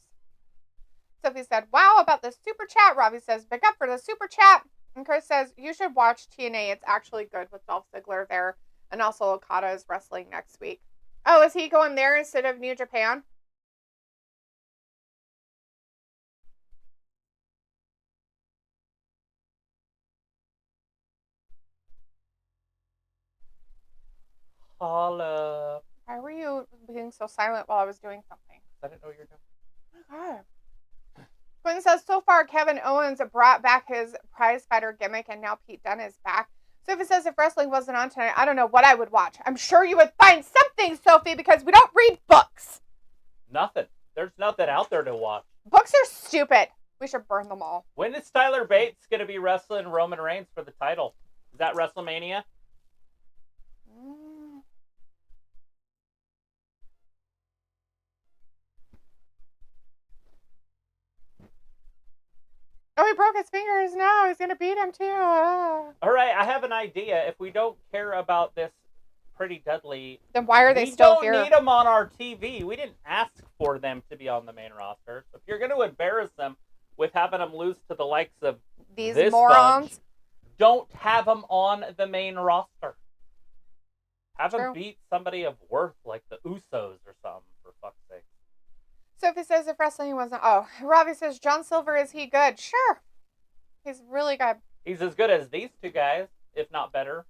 Sophie said, wow, about the super chat. Robbie says, big up for the super chat. And Chris says, you should watch TNA. It's actually good with Dolph Ziggler there. And also Okada is wrestling next week. Oh, is he going there instead of New Japan? Holla. Why were you being so silent while I was doing something? I didn't know what you were doing. Oh my God. Quinn says, so far, Kevin Owens brought back his prize fighter gimmick, and now Pete Dunne is back. Sophie says, if wrestling wasn't on tonight, I don't know what I would watch. I'm sure you would find something, Sophie, because we don't read books. Nothing. There's nothing out there to watch. Books are stupid. We should burn them all. When is Tyler Bates going to be wrestling Roman Reigns for the title? Is that WrestleMania? Oh, he broke his fingers. No, he's going to beat him too. All right, I have an idea. If we don't care about this Pretty Dudley, then why are they still here? We don't need them on our TV. We didn't ask for them to be on the main roster. So if you're going to embarrass them with having them lose to the likes of these this morons, bunch, don't have them on the main roster. Have them beat somebody of worth like the Usos or something, for fuck's sake. Sophie says if wrestling wasn't... Oh, Robbie says, John Silver, is he good? Sure. He's really good. He's as good as these two guys, if not better.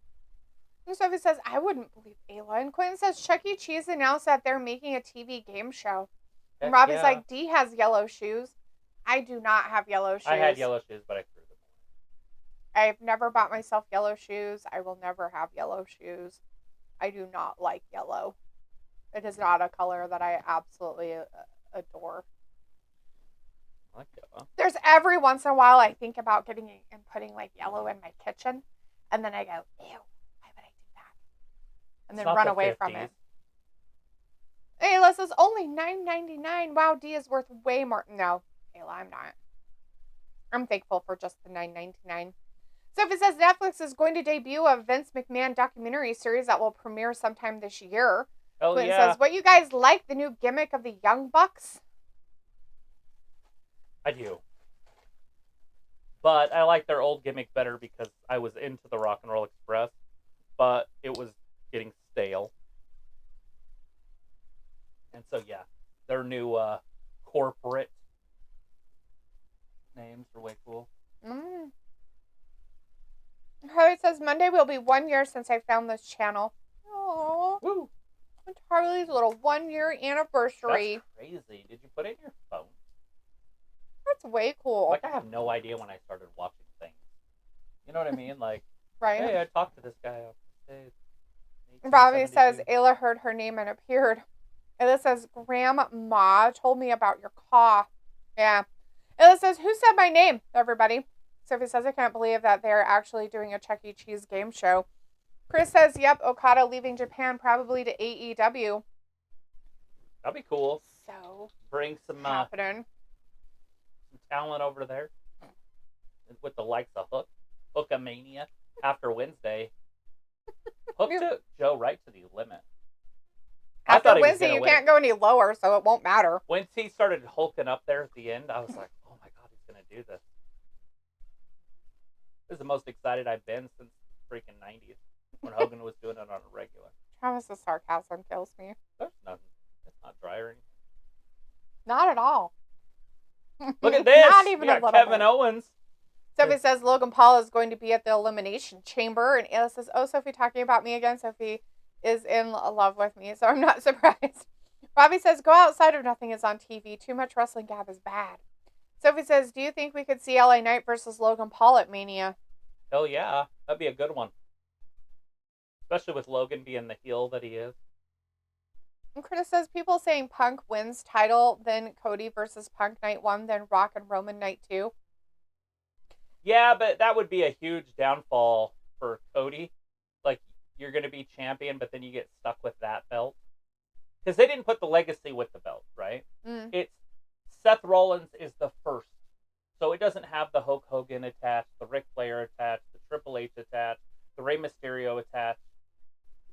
And Sophie says, I wouldn't believe Ayla. And Quinn says, Chuck E. Cheese announced that they're making a TV game show. And Robbie's like, D has yellow shoes. I do not have yellow shoes. I had yellow shoes, but I threw them away. I've never bought myself yellow shoes. I will never have yellow shoes. I do not like yellow. It is not a color that I absolutely adore. I like yellow. There's every once in a while I think about getting and putting like yellow in my kitchen, and then I go, ew, why would I do that? And then run away from it. Ayla says only $9.99. Wow, D is worth way more. No, Ayla, I'm not. I'm thankful for just the $9.99. Sophie says Netflix is going to debut a Vince McMahon documentary series that will premiere sometime this year. Oh, Quinn yeah. says, what you guys like, the new gimmick of the Young Bucks? I do. But I like their old gimmick better because I was into the Rock and Roll Express, but it was getting stale. And so, yeah, their new corporate names are way cool. Chloe says, Monday will be 1 year since I found this channel. Aww. Woo! It's Harley's little 1 year anniversary. That's crazy. Did you put it in your phone? That's way cool. Like, I have no idea when I started watching things. You know what I mean? Like, Right. hey, I talked to this guy on this day. Robbie says, 1872. Ayla heard her name and appeared. Ayla says, Grandma told me about your cough. Yeah. Ayla says, who said my name, everybody? Sophie says, I can't believe that they're actually doing a Chuck E. Cheese game show. Chris says, yep, Okada leaving Japan probably to AEW. That'd be cool. So, Bring some happening. talent over there. With the likes of Hookamania after Wednesday. Hook took Joe right to the limit. I After thought he was Wednesday, gonna you win. can't go any lower, so it won't matter. Once he started hulking up there at the end, I was like, oh my God, he's going to do this. This is the most excited I've been since the freaking 90s when Hogan was doing it on a regular. Travis's sarcasm kills me. There's nothing. It's not dry or anything. Not at all. Look at this. Not even We a got little Kevin bit. Owens. Sophie says Logan Paul is going to be at the Elimination Chamber. And Ayla says, oh, Sophie talking about me again. Sophie is in love with me, so I'm not surprised. Robbie says, go outside if nothing is on TV. Too much wrestling gab is bad. Sophie says, do you think we could see LA Knight versus Logan Paul at Mania? Hell yeah. That'd be a good one. Especially with Logan being the heel that he is. And Curtis says, people saying Punk wins title, then Cody versus Punk night 1, then Rock and Roman night 2. Yeah, but that would be a huge downfall for Cody. Like, you're going to be champion, but then you get stuck with that belt. Because they didn't put the legacy with the belt, right? It's Seth Rollins is the first. So it doesn't have the Hulk Hogan attached, the Ric Flair attached, the Triple H attached, the Rey Mysterio attached.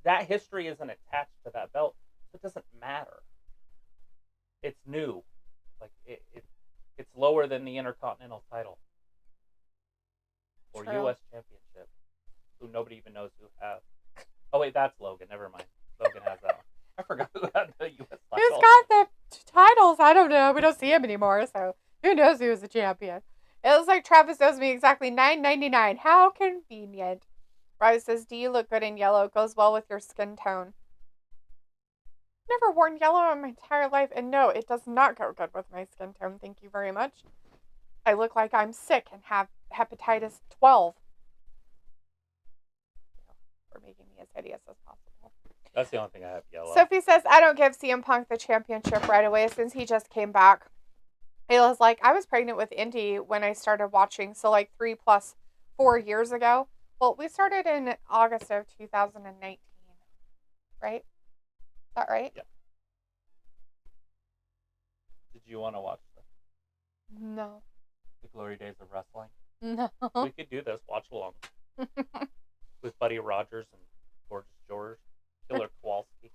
That history isn't attached to that belt. So it doesn't matter. It's new. Like, it's lower than the Intercontinental title. Or True. U.S. Championship. Who nobody even knows who has. Oh, wait, that's Logan. Never mind. Logan has that one. I forgot who had the U.S. title. Who's got the titles? I don't know. We don't see him anymore, so who knows who's the champion? It looks like Travis owes me exactly $9.99. How convenient. Robbie says, do you look good in yellow? Goes well with your skin tone. Never worn yellow in my entire life, and no, it does not go good with my skin tone. Thank you very much. I look like I'm sick and have hepatitis 12. For making me as hideous as possible. That's the only thing I have yellow. Sophie says, I don't give CM Punk the championship right away since he just came back. Ayla's like, I was pregnant with Indy when I started watching, so like 3 + 4 years ago. Well, we started in August of 2019, right? Is that right? Yeah. Did you want to watch No. the Glory Days of Wrestling? No. We could do this. Watch along. With Buddy Rogers and Gorgeous George. Killer Kowalski.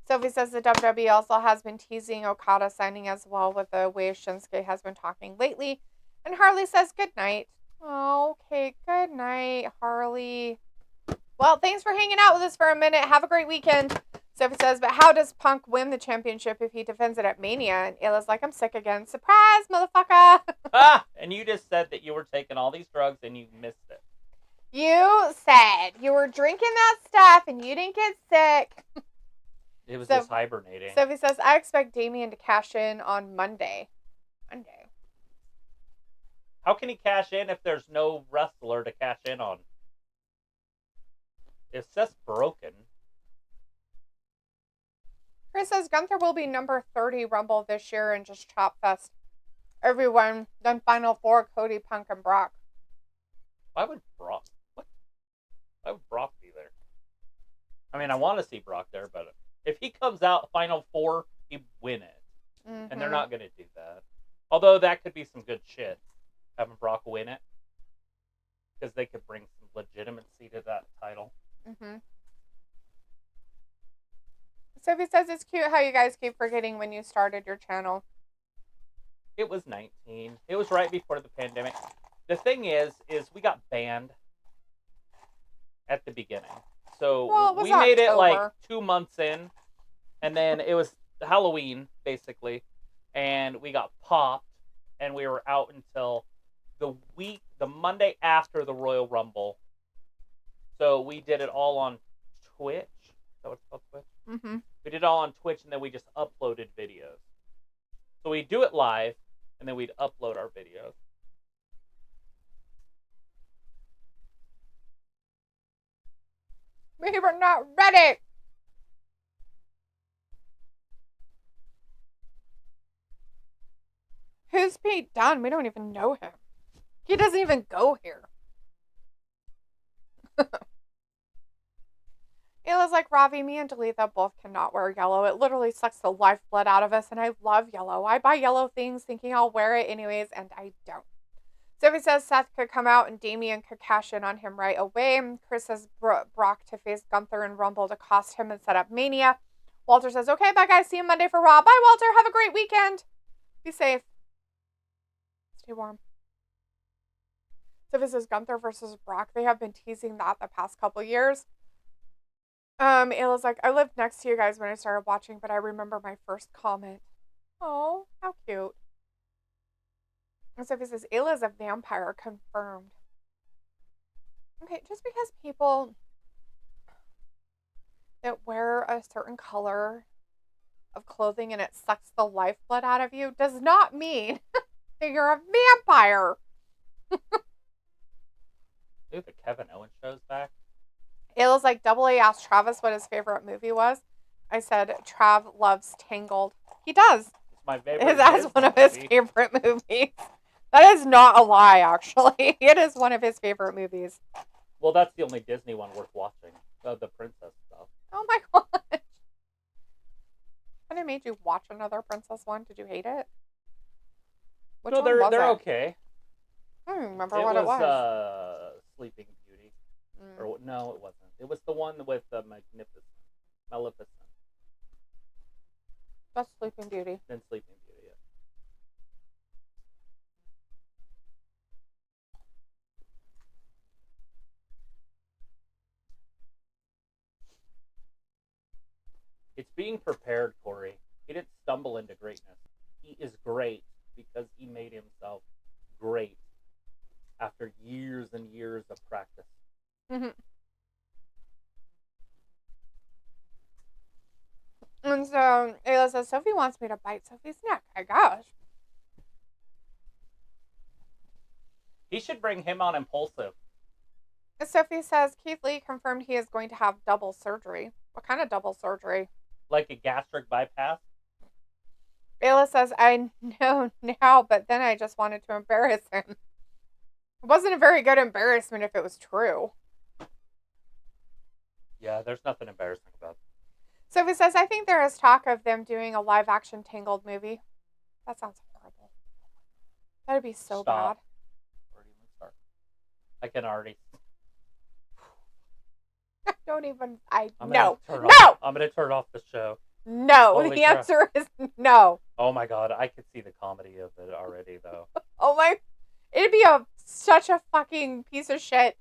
Sophie says the WWE also has been teasing Okada signing as well with the way Shinsuke has been talking lately. And Harley says good night. Oh, okay, good night, Harley. Well, thanks for hanging out with us for a minute. Have a great weekend. Sophie says, but how does Punk win the championship if he defends it at Mania? And Ayla's like, I'm sick again. Surprise, motherfucker. And you just said that you were taking all these drugs and you missed it. You said you were drinking that stuff and you didn't get sick. It was just hibernating. Sophie says, I expect Damian to cash in on Monday. Monday. How can he cash in if there's no wrestler to cash in on? If Seth's broken. Chris says Gunther will be number 30 Rumble this year and just chop fest everyone. Then Final 4, Cody, Punk, and Brock. Why would Brock? What? Why would Brock be there? I mean, I want to see Brock there, but if he comes out Final 4, he win it. Mm-hmm. And they're not going to do that. Although that could be some good shit. Having Brock win it. Because they could bring some legitimacy to that title. Mm-hmm. Sophie says it's cute how you guys keep forgetting when you started your channel. It was 19. It was right before the pandemic. The thing is we got banned at the beginning. So we made it like 2 months in. And then it was Halloween, basically. And we got popped. And we were out until the Monday after the Royal Rumble. So we did it all on Twitch. Is that what it's called, Twitch? Mm-hmm. We did it all on Twitch, and then we just uploaded videos. So we do it live, and then we'd upload our videos. We were not ready. Who's Pete Dunne? We don't even know him. He doesn't even go here. Ayla's like, Ravi, me and Dalitha both cannot wear yellow. It literally sucks the lifeblood out of us, and I love yellow. I buy yellow things thinking I'll wear it anyways, and I don't. Sophie says Seth could come out and Damian could cash in on him right away. Chris says Brock to face Gunther and Rumble to cost him and set up Mania. Walter says, okay, bye guys. See you Monday for Raw. Bye, Walter. Have a great weekend. Be safe. Stay warm. Sophie says Gunther versus Brock. They have been teasing that the past couple years. Ayla's like, I lived next to you guys when I started watching, but I remember my first comment. Oh, how cute. And Sophie says, Ayla's a vampire, confirmed. Okay, just because people that wear a certain color of clothing and it sucks the lifeblood out of you does not mean that you're a vampire. Dude, the Kevin Owens show's back. Ayla's like, Double A asked Travis what his favorite movie was. I said, Trav loves Tangled. He does. It's my favorite. That's one of his favorite movies. That is not a lie, actually. It is one of his favorite movies. Well, that's the only Disney one worth watching. The princess stuff. Oh my gosh. And it made you watch another princess one. Did you hate it? Which no, one was they're it? okay. I don't remember what it was. Sleeping Beauty. Or no, it wasn't. It was the one with the Maleficent. That's Sleeping Beauty. Then Sleeping Beauty. Yeah. It's being prepared, Corey. He didn't stumble into greatness. He is great because he made himself great after years and years of practice. Mm-hmm. And so Ayla says, Sophie wants me to bite Sophie's neck. My gosh. He should bring him on Impulsive. Sophie says, Keith Lee confirmed he is going to have double surgery. What kind of double surgery? Like a gastric bypass? Ayla says, I know now, but then I just wanted to embarrass him. It wasn't a very good embarrassment if it was true. Yeah, there's nothing embarrassing about it. Sophie says, I think there is talk of them doing a live-action Tangled movie. That sounds horrible. That'd be so bad. Where do you start? I can already... Don't even... No! I'm going to turn off the show. No! Holy The crap. answer is no. Oh my god, I could see the comedy of it already, though. Oh my... It'd be such a fucking piece of shit.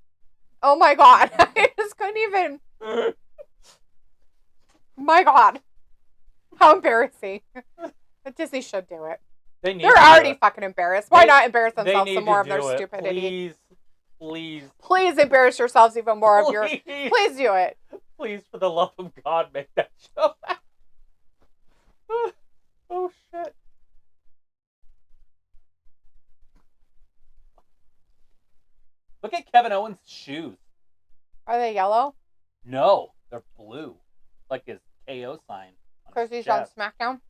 Oh my god. I just couldn't even... My god. How embarrassing. Disney should do it. They're already fucking embarrassed. Why not embarrass themselves some more of their stupidity? Please embarrass yourselves even more of your... Please do it. Please, for the love of God, make that show. Oh, shit. Look at Kevin Owens' shoes. Are they yellow? No, they're blue. Like his KO sign. Because he's on SmackDown?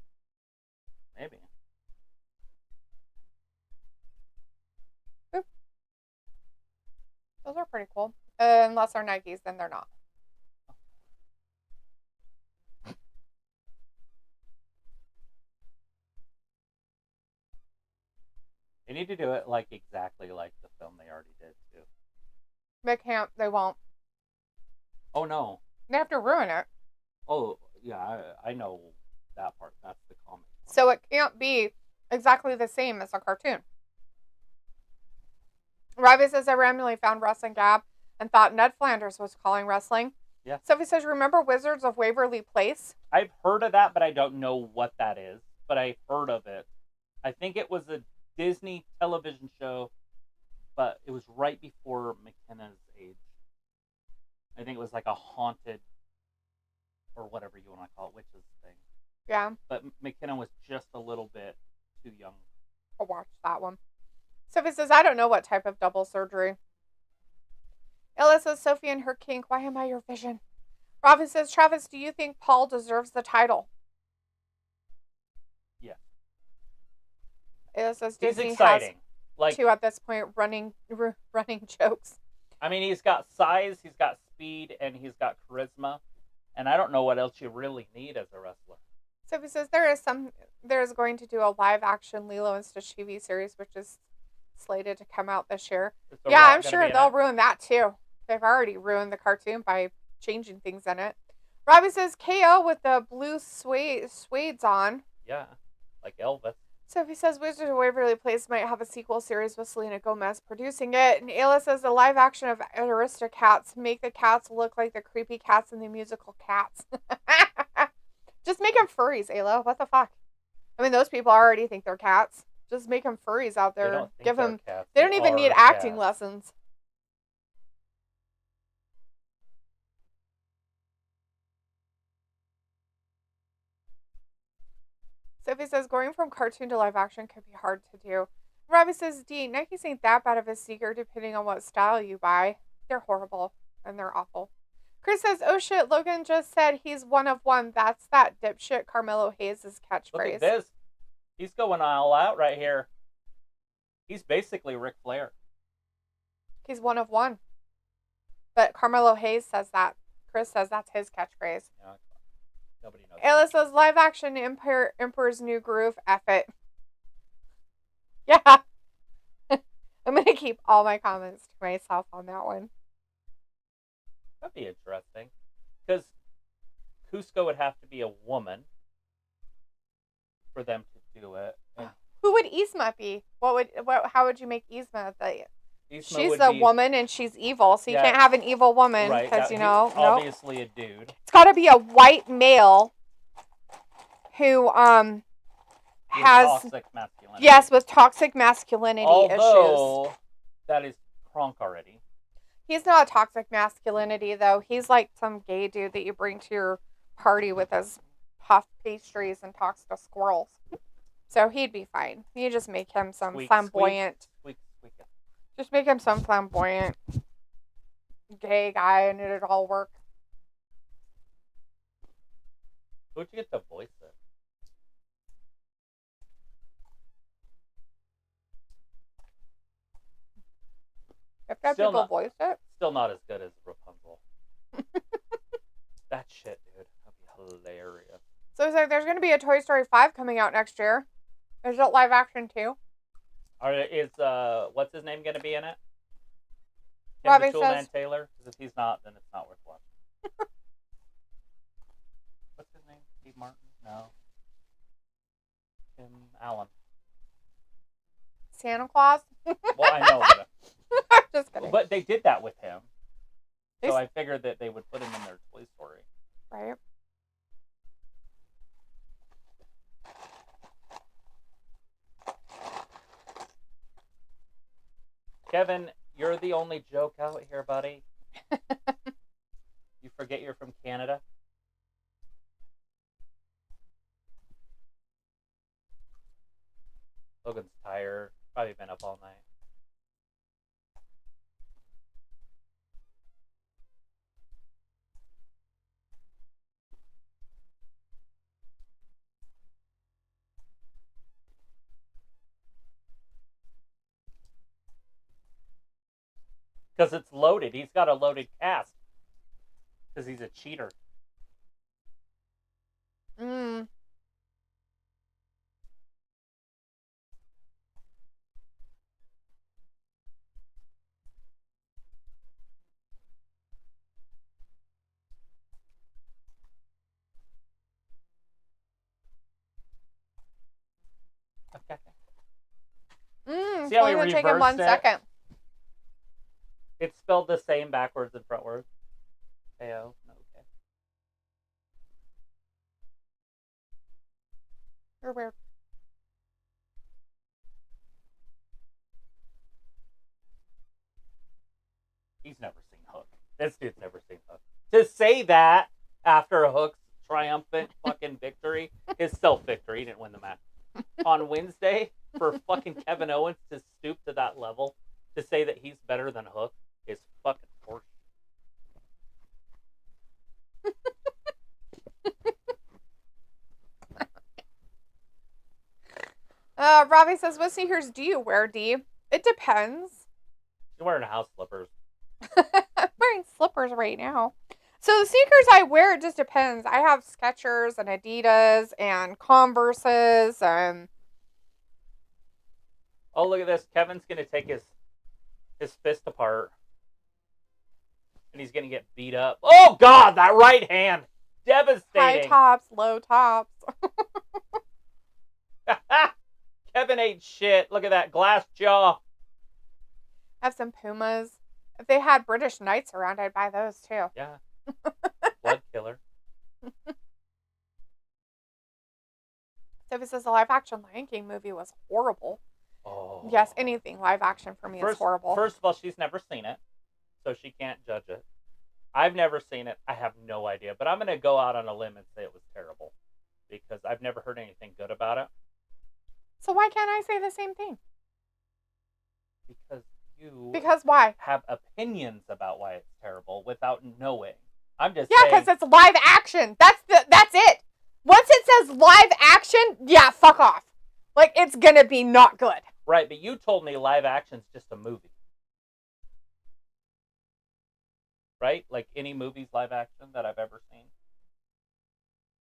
Maybe. Oop. Those are pretty cool. Unless they're Nikes, then they're not. They need to do it like exactly like the film they already did too. They can't. They won't. Oh no. They have to ruin it. Oh yeah, I know that part. That's the comic. So it can't be exactly the same as a cartoon. Ravi says, I randomly found Wrestling Gab and thought Ned Flanders was calling wrestling. Yeah. Sophie says, remember Wizards of Waverly Place? I've heard of that, but I don't know what that is. But I heard of it. I think it was a Disney television show, but it was right before McKenna's age. was like a haunted, or whatever you want to call it, witches thing. Yeah. But McKinnon was just a little bit too young. I'll watch that one. Sophie says, I don't know what type of double surgery. Ella says, Sophie and her kink, why am I your vision? Ravi says, Travis, do you think Paul deserves the title? Yeah. Ella says, He's Disney exciting. has two at this point running jokes. I mean, he's got size, he's got speed, and he's got charisma. And I don't know what else you really need as a wrestler. Sophie says, there is going to do a live action Lilo and Stitch TV series, which is slated to come out this year. Yeah, I'm sure they'll ruin that too. They've already ruined the cartoon by changing things in it. Robbie says KO with the blue suedes on. Yeah, like Elvis. Sophie says Wizards of Waverly Place might have a sequel series with Selena Gomez producing it. And Ayla says the live action of Aristocats make the cats look like the creepy cats in the musical Cats. Just make them furries, Ayla. What the fuck? I mean, those people already think they're cats. Just make them furries out there. Give them. Cats. They don't even need acting lessons. Sophie says going from cartoon to live action could be hard to do. Robbie says, D, Nikes ain't that bad of a sneaker depending on what style you buy. They're horrible and they're awful. Chris says, oh shit, Logan just said he's one of one. That's that dipshit Carmelo Hayes' catchphrase. Look at this. He's going all out right here. He's basically Ric Flair. He's one of one. But Carmelo Hayes says that. Chris says that's his catchphrase. Yeah, nobody knows. Ayla says live action Emperor's New Groove. F it. Yeah. I'm going to keep all my comments to myself on that one. That'd be interesting. Because Cusco would have to be a woman for them to do it. And who would Yzma be? How would you make Yzma? She's a woman and she's evil, so you can't have an evil woman because he's obviously a dude. It's got to be a white male who has toxic masculinity. Yes, with toxic masculinity issues. That is Kronk already. He's not a toxic masculinity though. He's like some gay dude that you bring to your party with his puff pastries and talks to squirrels. So he'd be fine. You just make him some flamboyant. Squeak. Just make him some flamboyant gay guy and it'd all work. Who'd you get to voice it? If that people voice it. Still not as good as Rapunzel. That shit, dude. That'd be hilarious. So it's like there's going to be a Toy Story 5 coming out next year. Is it live action too? Is what's his name going to be in it? Robbie Tim the Toolman Taylor? Because if he's not, then it's not worth watching. What's his name? Steve Martin? No. Tim Allen. Santa Claus? Well, I know. I'm just kidding. But they did that with him. So I figured that they would put him in their Toy Story. Right. Kevin, you're the only joke out here, buddy. You forget you're from Canada? Logan's tired. Probably been up all night. Because it's loaded. He's got a loaded cast. Because he's a cheater. Mm. Okay. See how he only take him reversed 1 second. It's spelled the same backwards and frontwards. AO. Okay. You're weird. He's never seen Hook. This dude's never seen Hook. To say that after Hook's triumphant fucking victory, his self-victory, he didn't win the match. On Wednesday, for fucking Kevin Owens to stoop to that level, to say that he's better than Hook, is fucking horseshit. Robbie says, what sneakers do you wear, D? It depends. You're wearing house slippers. I'm wearing slippers right now. So the sneakers I wear, it just depends. I have Skechers and Adidas and Converses and... Oh, look at this. Kevin's going to take his fist apart. And he's going to get beat up. Oh, God, that right hand. Devastating. High tops, low tops. Kevin ate shit. Look at that glass jaw. I have some Pumas. If they had British Knights around, I'd buy those too. Yeah. Blood killer. Sophie says the live action Lion King movie was horrible. Oh. Yes, anything live action for me is horrible. First of all, she's never seen it, so she can't judge it. I've never seen it. I have no idea. But I'm going to go out on a limb and say it was terrible because I've never heard anything good about it. So why can't I say the same thing? Because why? have opinions about why it's terrible without knowing. I'm just saying. Yeah, because it's live action. That's it. Once it says live action, yeah, fuck off. Like, it's going to be not good. Right, but you told me live action's just a movie. Right? Like any movie's live action that I've ever seen.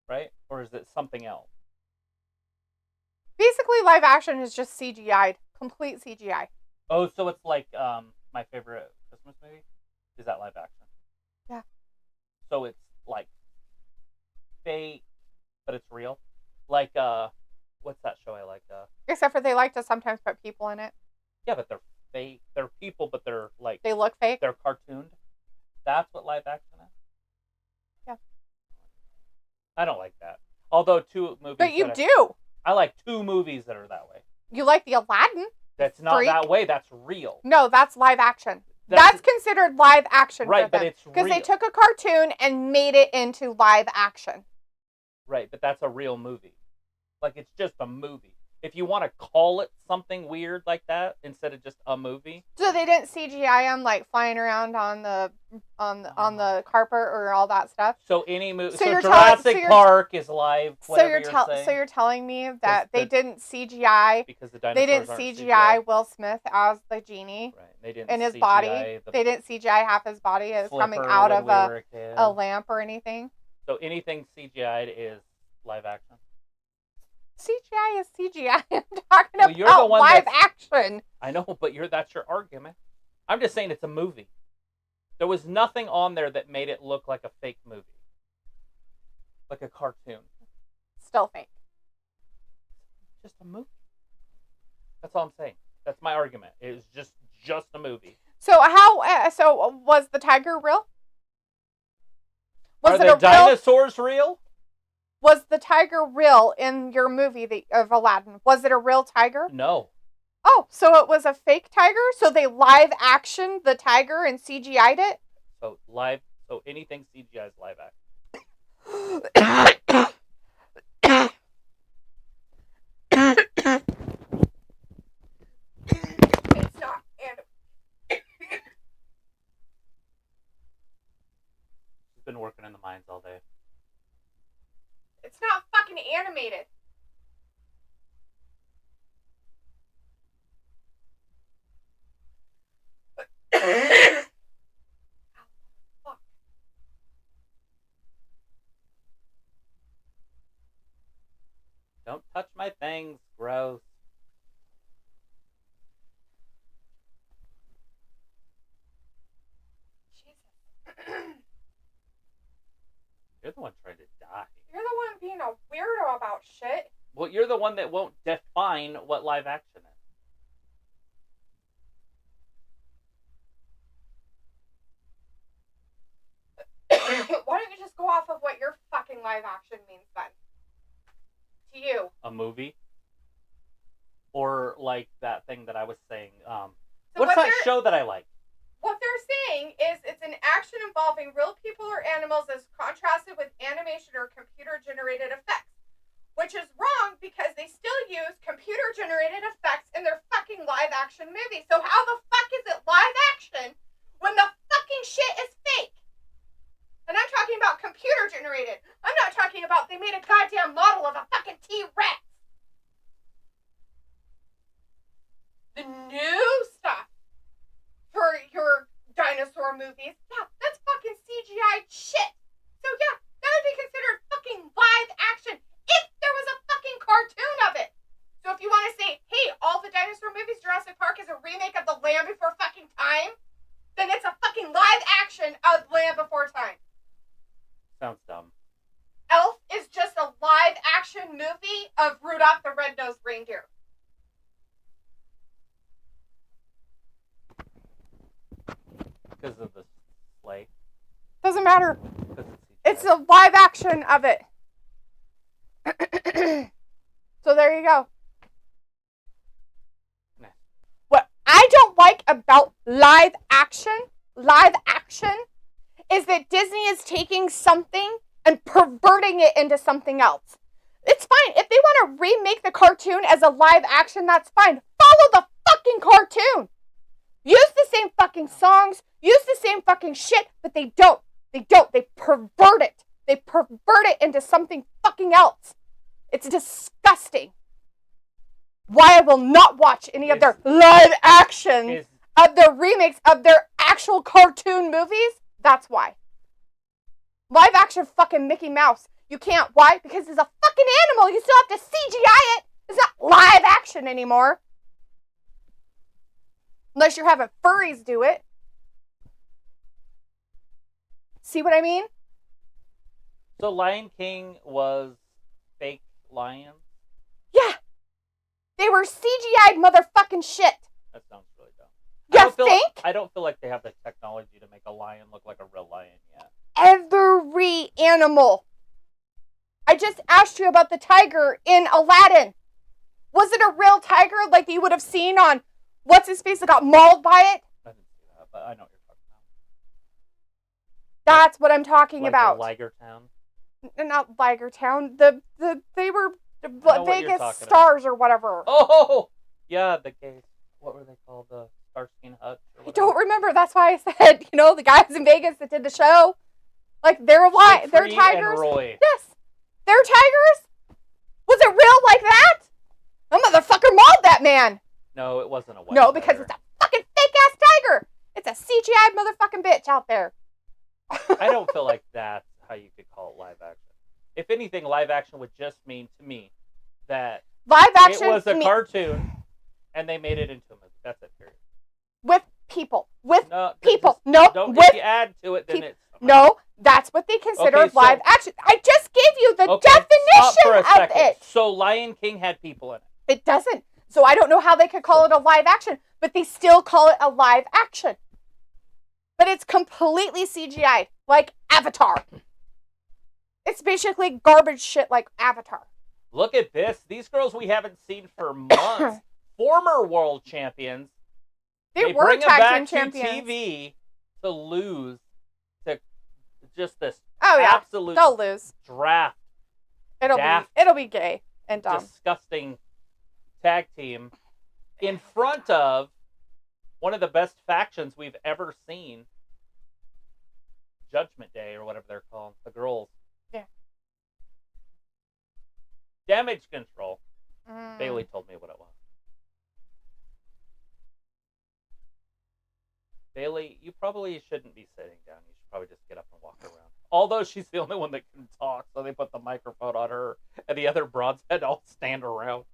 Right? Or is it something else? Basically, live action is just CGI'd. Complete CGI. Oh, so it's like my favorite Christmas movie? Is that live action? Yeah. So it's like fake, but it's real? Like, what's that show I like? Except for they like to sometimes put people in it. Yeah, but they're fake. They're people, but they're like... They look fake? They're cartooned. That's what live action is? Yeah. I don't like that. Although two movies... But you do! I like two movies that are that way. You like the Aladdin? That's not that way. That's real. No, that's live action. That's considered live action. Right, but it's real. Because they took a cartoon and made it into live action. Right, but that's a real movie. Like, it's just a movie. If you want to call it something weird like that instead of just a movie. So they didn't CGI them like flying around on the carpet or all that stuff. So any movie. So Jurassic Park is live. So you're telling me that they didn't CGI because the dinosaurs they didn't CGI Will Smith as the genie. Right. They didn't in his CGI body. They didn't CGI half his body as coming out of a lamp or anything. So anything CGI'd is live action. CGI is CGI. I'm talking about live action. I know, but that's your argument. I'm just saying it's a movie. There was nothing on there that made it look like a fake movie. Like a cartoon. Still fake. Just a movie. That's all I'm saying. That's my argument. It was just a movie. So so was the tiger real? Are the dinosaurs real? Was the tiger real in your movie of Aladdin? Was it a real tiger? No. Oh, so it was a fake tiger? So they live action the tiger and CGI'd it? So anything CGI is live action. It's not animated. She's been working in the mines all day. It's not fucking animated. Don't touch my things. Gross. You're the one trying to die. You're the one being a weirdo about shit. Well, you're the one that won't define what live action is. Why don't you just go off of what your fucking live action means then? To you. A movie? Or like that thing that I was saying. So what's that show that I like? What they're saying is it's an action involving real people or animals as contrasted with animation or computer-generated effects. Which is wrong because they still use computer-generated effects in their fucking live-action movies. So how the fuck is it live-action when the fucking shit is fake? And I'm talking about computer-generated. I'm not talking about they made a goddamn model of a fucking T-Rex. The new stuff for your dinosaur movies, yeah, that's fucking CGI shit. So yeah, that would be considered fucking live action if there was a fucking cartoon of it. So if you want to say, hey, all the dinosaur movies, Jurassic Park is a remake of The Land Before fucking Time, then it's a fucking live action of Land Before Time. Sounds dumb. Elf is just a live action movie of Rudolph the Red-Nosed Reindeer. Because of the sleigh. Doesn't matter. It's It's a live action of it. So there you go. Nah. What I don't like about live action is that Disney is taking something and perverting it into something else. It's fine. If they want to remake the cartoon as a live action, that's fine. Follow the fucking cartoon. Use the same fucking songs, use the same fucking shit, but they don't. They pervert it. They pervert it into something fucking else. It's disgusting. Why I will not watch any of their live actions of their remakes of their actual cartoon movies, that's why. Live action fucking Mickey Mouse. You can't. Why? Because it's a fucking animal. You still have to CGI it. It's not live action anymore. Unless you're having furries do it. See what I mean? So Lion King was fake lions? Yeah. They were CGI'd motherfucking shit. That sounds really dumb. I don't feel like they have the technology to make a lion look like a real lion yet. Every animal. I just asked you about the tiger in Aladdin. Was it a real tiger like you would have seen on what's his face that got mauled by it? I didn't see that, but I know what you're talking about. That's what I'm talking like about. Liger Town? Not Liger Town. They were Vegas stars or whatever. Oh, yeah, the gays. What were they called? The Starsky Hutch? I don't remember. That's why I said, the guys in Vegas that did the show. Like, they're tigers. And Roy. Yes. They're tigers? Was it real like that? A motherfucker mauled that man. No, it wasn't a white No, tiger. because it's a fucking fake-ass tiger. It's a CGI motherfucking bitch out there. I don't feel like that's how you could call it live action. If anything, live action would just mean to me that live action it was a cartoon and they made it into a movie. That's it, period. With people. With No, people. Just, No. Don't, with if you add to it, then it's... No, that's what they consider live action. I just gave you the definition of it. So Lion King had people in it. It doesn't. So I don't know how they could call it a live action, but they still call it a live action. But it's completely CGI, like Avatar. It's basically garbage shit like Avatar. Look at this. These girls we haven't seen for months. Former world champions. They bring them tag back team champions. to TV to lose to just this absolute they'll lose. Draft. It'll be gay and dumb. Disgusting tag team in front of one of the best factions we've ever seen. Judgment Day or whatever they're called. The girls. Yeah. Damage Control. Bailey told me what it was. Bailey, you probably shouldn't be sitting down. You should probably just get up and walk around. Although she's the only one that can talk, so they put the microphone on her, and the other broads had all stand around.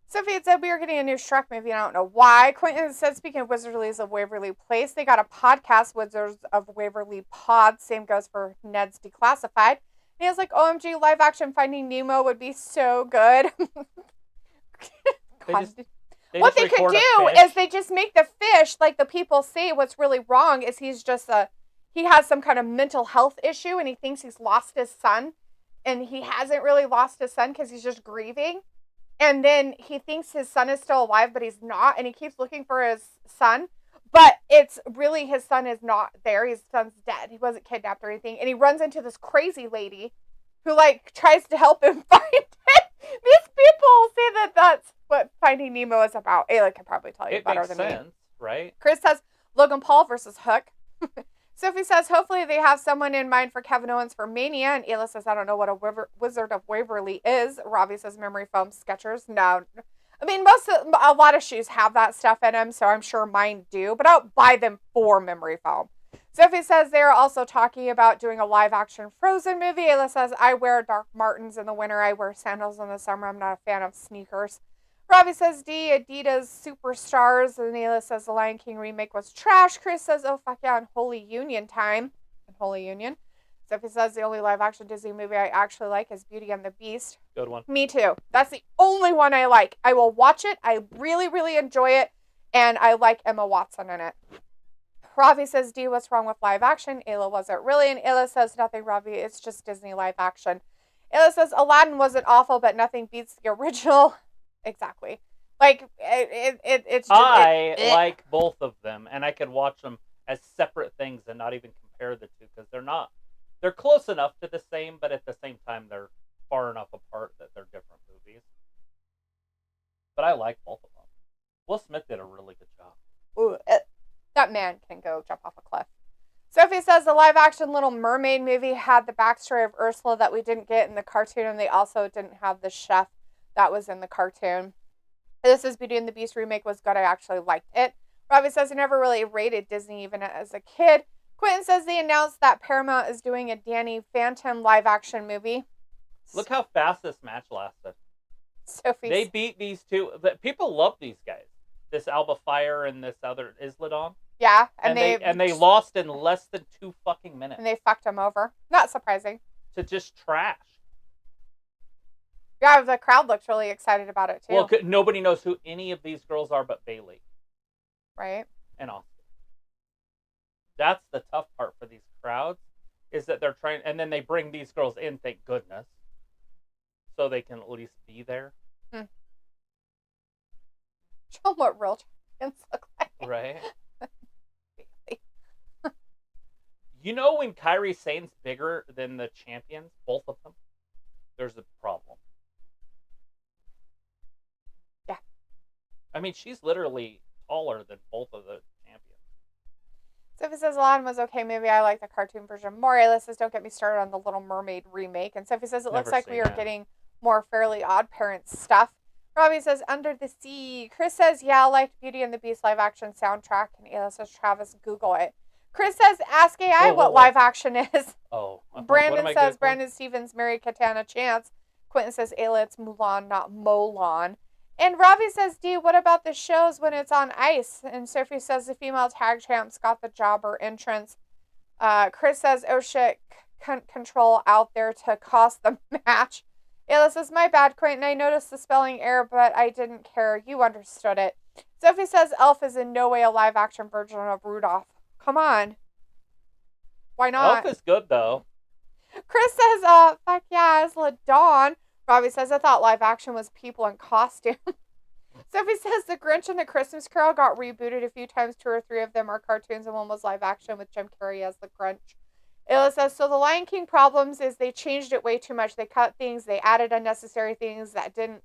Sophie had said we were getting a new Shrek movie. I don't know why. Quentin said, speaking of Wizards of Waverly Place, they got a podcast, Wizards of Waverly Pod. Same goes for Ned's Declassified. And he was like, OMG, live action Finding Nemo would be so good. What they could do is they just make the fish, like the people say, what's really wrong is he has some kind of mental health issue and he thinks he's lost his son. And he hasn't really lost his son because he's just grieving. And then he thinks his son is still alive, but he's not. And he keeps looking for his son. But it's really his son is not there. His son's dead. He wasn't kidnapped or anything. And he runs into this crazy lady who, like, tries to help him find it. These people say that that's what Finding Nemo is about. Ayla can probably tell you better than me. It makes sense, right? Chris says Logan Paul versus Hook. Sophie says hopefully they have someone in mind for Kevin Owens for Mania. And Ayla says I don't know what a Wizard of Waverly is. Robbie says memory foam Skechers. No. I mean, a lot of shoes have that stuff in them, so I'm sure mine do. But I don't buy them for memory foam. Sophie says they're also talking about doing a live-action Frozen movie. Ayla says, I wear Doc Martens in the winter. I wear sandals in the summer. I'm not a fan of sneakers. Robbie says, Adidas Superstars. And Ayla says the Lion King remake was trash. Chris says, oh, fuck yeah, on Holy Union time. In Holy Union. Sophie says the only live-action Disney movie I actually like is Beauty and the Beast. Good one. Me too. That's the only one I like. I will watch it. I really, really enjoy it. And I like Emma Watson in it. Ravi says, D, what's wrong with live action? Ayla, was it really? And Ayla says, nothing, Ravi. It's just Disney live action. Ayla says, Aladdin wasn't awful, but nothing beats the original. Exactly. Like, it's just... I like both of them, and I could watch them as separate things and not even compare the two, because they're close enough to the same, but at the same time, they're far enough apart that they're different movies. But I like both of them. Will Smith did a really good job. Ooh, that man can go jump off a cliff. Sophie says the live-action Little Mermaid movie had the backstory of Ursula that we didn't get in the cartoon, and they also didn't have the chef that was in the cartoon. This is Beauty and the Beast remake was good. I actually liked it. Robbie says he never really rated Disney even as a kid. Quentin says they announced that Paramount is doing a Danny Phantom live-action movie. Look how fast this match lasted. Sophie. They beat these two. People love these guys. This Alba Fire and this other Isladon. Yeah, and they lost in less than 2 fucking minutes. And they fucked him over. Not surprising. To just trash. Yeah, the crowd looked really excited about it too. Well, nobody knows who any of these girls are but Bailey. Right. And Austin. That's the tough part for these crowds, is that they're trying, and then they bring these girls in, thank goodness, so they can at least be there. Show them what real champions look like. Right. You know when Kairi Sane's bigger than the champions, both of them, there's a problem. Yeah. I mean, she's literally taller than both of the champions. Sophie says Aladdin was okay movie. I like the cartoon version more. Ayla says don't get me started on the Little Mermaid remake. And Sophie says it looks like we are getting more Fairly Odd Parents stuff. Robbie says Under the Sea. Chris says yeah, I liked Beauty and the Beast live action soundtrack. And Ayla says Travis, Google it. Chris says ask AI what live action is. Oh. Brandon says Brandon Stevens married Katana Chance. Quentin says Ayla, it's Mulan, not Molan. And Ravi says, D, what about the shows when it's on ice? And Sophie says the female tag champs got the jobber entrance. Chris says, oh shit, control out there to cost the match. Ayla says, my bad, Quentin. I noticed the spelling error, but I didn't care. You understood it. Sophie says Elf is in no way a live action version of Rudolph. Come on. Why not? Elf is good, though. Chris says, fuck yeah, it's LaDawn. Robbie says, I thought live action was people in costume. Sophie says, The Grinch and the Christmas Carol got rebooted a few times. 2 or 3 of them are cartoons and one was live action with Jim Carrey as the Grinch. Ayla says, so the Lion King problems is they changed it way too much. They cut things, they added unnecessary things that didn't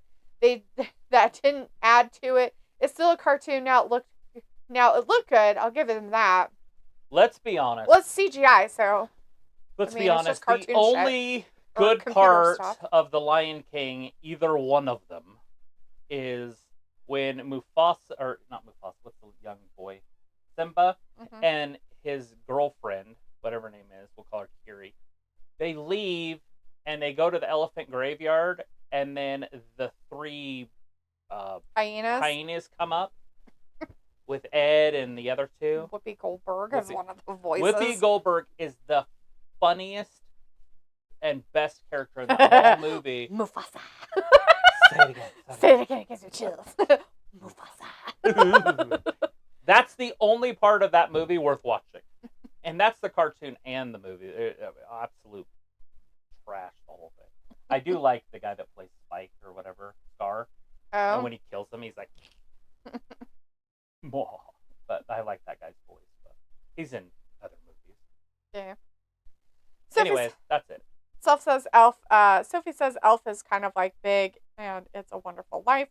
add to it. It's still a cartoon now. It looked good. I'll give them that. Let's be honest. Well, it's CGI, so. Let's be honest. The only good part of The Lion King, either one of them, is when Mufasa, or not Mufasa, what's the young boy? Simba and his girlfriend, whatever her name is, we'll call her Kiri, they leave and they go to the elephant graveyard, and then the 3 hyenas come up with Ed and the other 2. Whoopi Goldberg is one of the voices. Whoopi Goldberg is the funniest and best character in the whole movie. Mufasa. Say it again. Say it again. It gives me chills. Mufasa. That's the only part of that movie worth watching. And that's the cartoon and the movie. Absolute trash, the whole thing. I do like the guy that plays Spike or whatever, Scar. Oh. And when he kills him, he's like... But but I like that guy's voice. But he's in other movies. Yeah. Anyways, that's it. Sophie says Elf is kind of like Big and It's a Wonderful Life.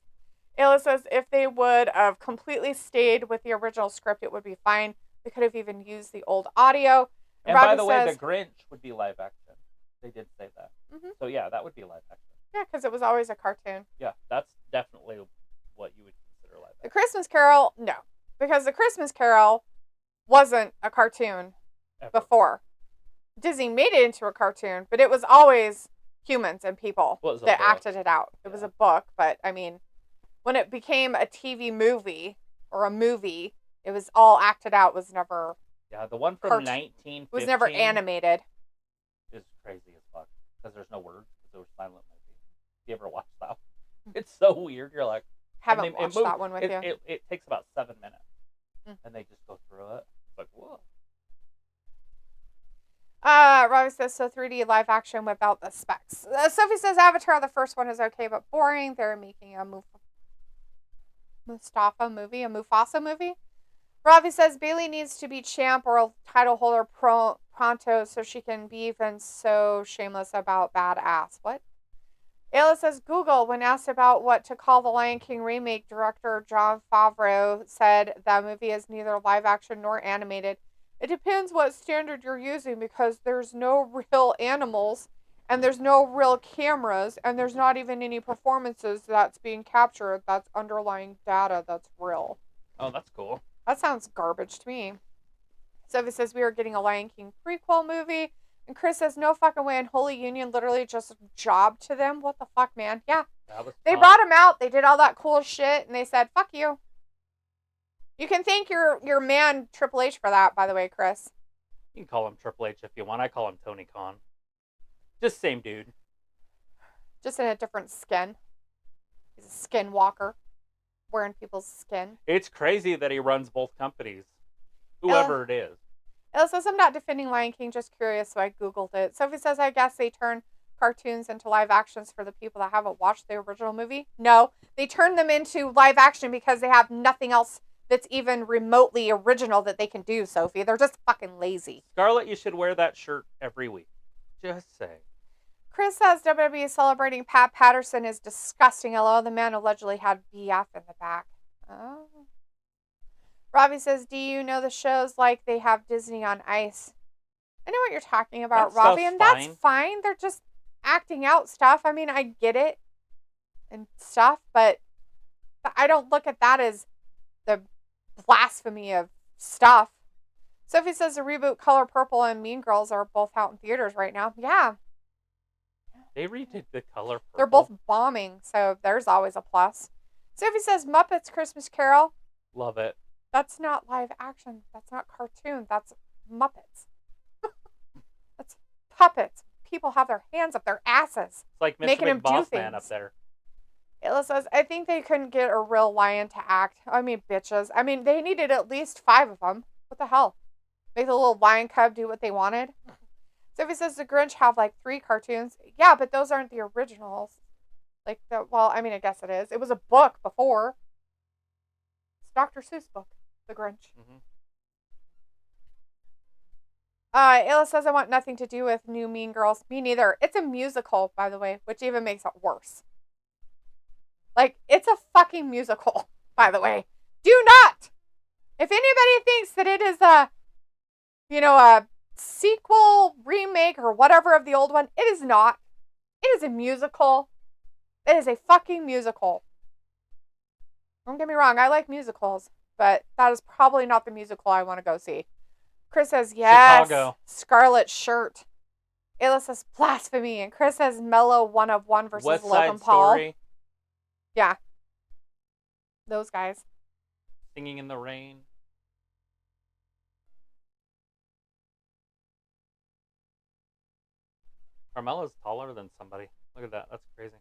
Ayla says if they would have completely stayed with the original script, it would be fine. They could have even used the old audio. And Robbie by the way, says, the Grinch would be live action. They did say that. Mm-hmm. So yeah, that would be live action. Yeah, because it was always a cartoon. Yeah, that's definitely what you would consider live action. The Christmas Carol, no. Because the Christmas Carol wasn't a cartoon before. Disney made it into a cartoon, but it was always humans and people that acted it out. It was a book, but I mean, when it became a TV movie or a movie, it was all acted out. Was never. Yeah, the one from 1915 was never animated. Is crazy as fuck because there's no words because it was silent movie. You ever watch that? It's so weird. You're like, haven't watched that one with you. It takes about 7 minutes, and they just go through it. It's like, whoa. Robbie says, so 3D live action without the specs. Sophie says Avatar, the first one is okay but boring. They're making a Mufasa movie. Robbie says Bailey needs to be champ or a title holder pronto so she can be even so shameless about badass. What? Ayla says Google, when asked about what to call the Lion King remake, director Jon Favreau said that movie is neither live action nor animated. It depends what standard you're using because there's no real animals and there's no real cameras and there's not even any performances that's being captured. That's underlying data that's real. Oh, that's cool. That sounds garbage to me. Sophie says we are getting a Lion King prequel movie. And Chris says no fucking way. And Holy Union literally just jobbed to them. What the fuck, man? Yeah. They brought him out. They did all that cool shit. And they said, fuck you. You can thank your man Triple H for that, by the way, Chris. You can call him Triple H if you want. I call him Tony Khan. Just same dude. Just in a different skin. He's a skinwalker. Wearing people's skin. It's crazy that he runs both companies. Whoever it is. Ella says, I'm not defending Lion King, just curious, so I Googled it. Sophie says, I guess they turn cartoons into live actions for the people that haven't watched the original movie. No, they turn them into live action because they have nothing else that's even remotely original that they can do, Sophie. They're just fucking lazy. Scarlett, you should wear that shirt every week. Just saying. Chris says WWE celebrating Pat Patterson is disgusting. Hello, the man allegedly had BF in the back. Oh. Robbie says, do you know the shows like they have Disney on Ice? I know what you're talking about, Robbie, and that's fine. They're just acting out stuff. I mean, I get it and stuff, but I don't look at that as the blasphemy of stuff. Sophie says the reboot Color Purple and Mean Girls are both out in theaters right now. Yeah. They redid the Color Purple. They're both bombing, so there's always a plus. Sophie says Muppets Christmas Carol. Love it. That's not live action. That's not cartoon. That's Muppets. That's puppets. People have their hands up their asses. It's like Mr. Making them do McBoss Man things. up there. Ayla says, I think they couldn't get a real lion to act. I mean, bitches. I mean, they needed at least 5 of them. What the hell? Make the little lion cub do what they wanted? Sophie says the Grinch have like 3 cartoons. Yeah, but those aren't the originals. Well, I mean, I guess it is. It was a book before. It's Dr. Seuss book, The Grinch. Mm-hmm. Ayla says I want nothing to do with new Mean Girls. Me neither. It's a musical, by the way, which even makes it worse. Like, it's a fucking musical, by the way. Do not! If anybody thinks that it is a sequel, remake, or whatever of the old one, it is not. It is a musical. It is a fucking musical. Don't get me wrong, I like musicals, but that is probably not the musical I want to go see. Chris says, yes, Chicago. Scarlet shirt. Ayla says, blasphemy. And Chris says, Mellow 1 of 1 versus West Logan Side Paul. Story. Yeah. Those guys. Singing in the Rain. Carmella's taller than somebody. Look at that. That's crazy.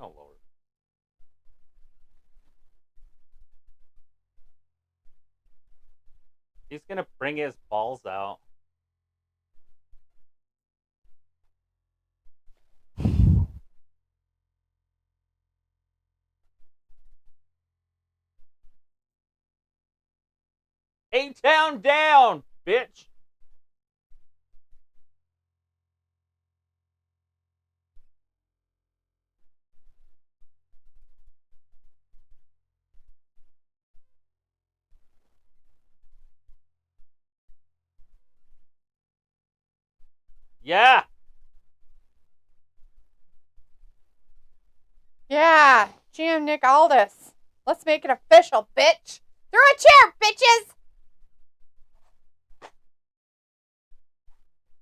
Oh, Lord. He's going to bring his balls out. A-Town down, bitch. Yeah. Yeah, GM Nick Aldis. Let's make it official, bitch. Throw a chair, bitches.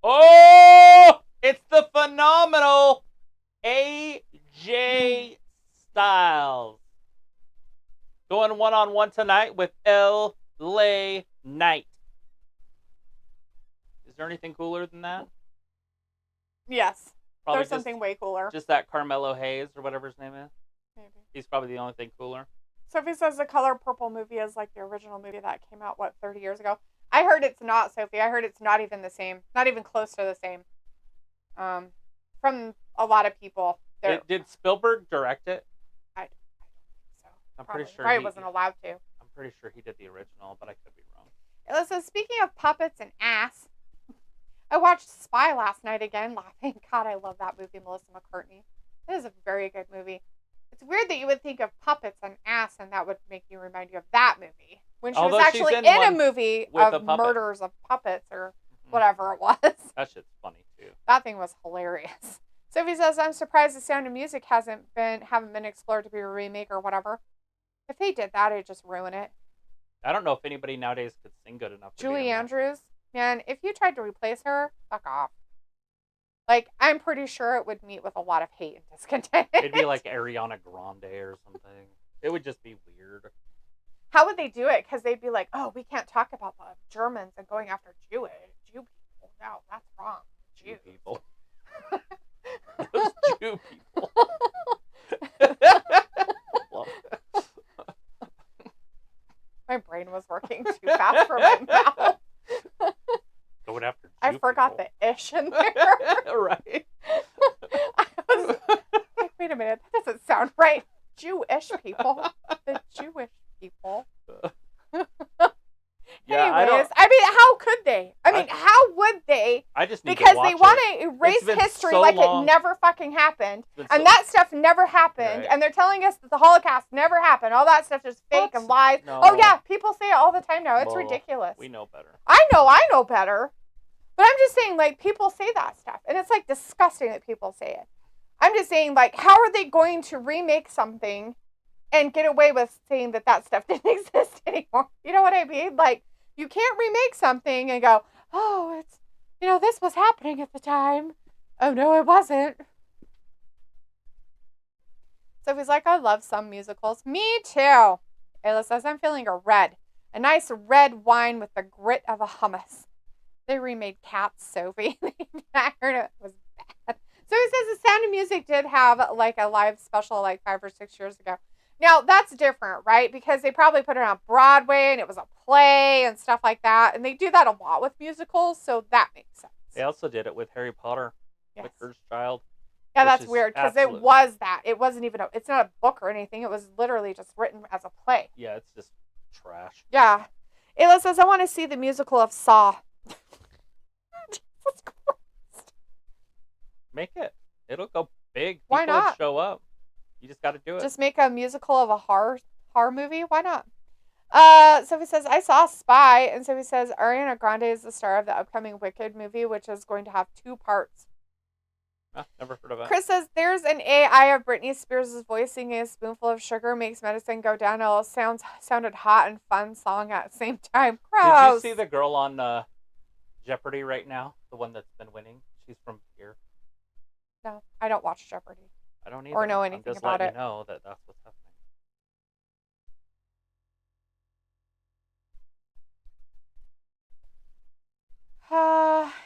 Oh, it's the phenomenal AJ Styles. Going one-on-one tonight with LA Knight. Is there anything cooler than that? Yes. Probably There's something way cooler. Just that Carmelo Hayes or whatever his name is. Maybe. He's probably the only thing cooler. Sophie says the Color Purple movie is like the original movie that came out, 30 years ago? I heard it's not, Sophie. I heard it's not even the same. Not even close to the same. From a lot of people. Did Spielberg direct it? I don't think so. I'm pretty sure Probably wasn't allowed to. I'm pretty sure he did the original, but I could be wrong. Listen, speaking of puppets and ass, I watched Spy last night again, laughing. God, I love that movie, Melissa McCartney. It is a very good movie. It's weird that you would think of puppets and ass, and that would make you remind you of that movie. When she was actually in a movie of murders of puppets or whatever it was. That shit's funny, too. That thing was hilarious. Sophie says, I'm surprised the Sound of Music haven't been explored to be a remake or whatever. If they did that, it'd just ruin it. I don't know if anybody nowadays could sing good enough to Julie Andrews, man, if you tried to replace her, fuck off. Like, I'm pretty sure it would meet with a lot of hate and discontent. It'd be like Ariana Grande or something. It would just be weird. How would they do it? Because they'd be like, oh, we can't talk about the Germans and going after Jew people. No, that's wrong. Jew people. Those Jew people. My brain was working too fast for my mouth. Going after Jew I forgot people. the ish in there. Right. I was like, wait a minute, that doesn't sound right. Jewish people. The Jewish people. Yeah, anyways, I mean, how could they? I mean, how would they? I just need because to watch they want it. to erase history so like long. it never fucking happened, And that stuff never happened, Right. and they're telling us that the Holocaust never happened. All that stuff is fake and lies. No. Oh yeah, people say it all the time now. It's Well, ridiculous. We know better. I know better, but I'm just saying, like, people say that stuff, and it's like disgusting that people say it. I'm just saying, like, how are they going to remake something and get away with saying that stuff didn't exist anymore? You know what I mean? Like, you can't remake something and go, oh, it's, this was happening at the time. Oh, no, it wasn't. Sophie's like, I love some musicals. Me too. Ayla says, I'm feeling a nice red wine with the grit of a hummus. They remade Cats, Sophie. I heard it was bad. Sophie says the Sound of Music did have, like, a live special, like, 5 or 6 years ago. Now, that's different, right? Because they probably put it on Broadway and it was a play and stuff like that. And they do that a lot with musicals, so that makes sense. They also did it with Harry Potter, Yes. The Cursed Child. Yeah, which that's is weird because absolute- it was that. It wasn't even it's not a book or anything. It was literally just written as a play. Yeah, it's just trash. Yeah. Ayla says, I want to see the musical of Saw. Jesus Christ. Make it. It'll go big. Why People would not? show up. You just got to do it. Just make a musical of a horror movie? Why not? Sophie says, I saw Spy. And Sophie says, Ariana Grande is the star of the upcoming Wicked movie, which is going to have 2 parts. Never heard of it. Chris says, there's an AI of Britney Spears' voice singing A Spoonful of Sugar Makes Medicine Go Down. It sounded hot and fun song at the same time. Gross. Did you see the girl on Jeopardy right now? The one that's been winning? She's from here. No, I don't watch Jeopardy. I don't either. Or know I'm anything just about letting it. you know that that's what's happening.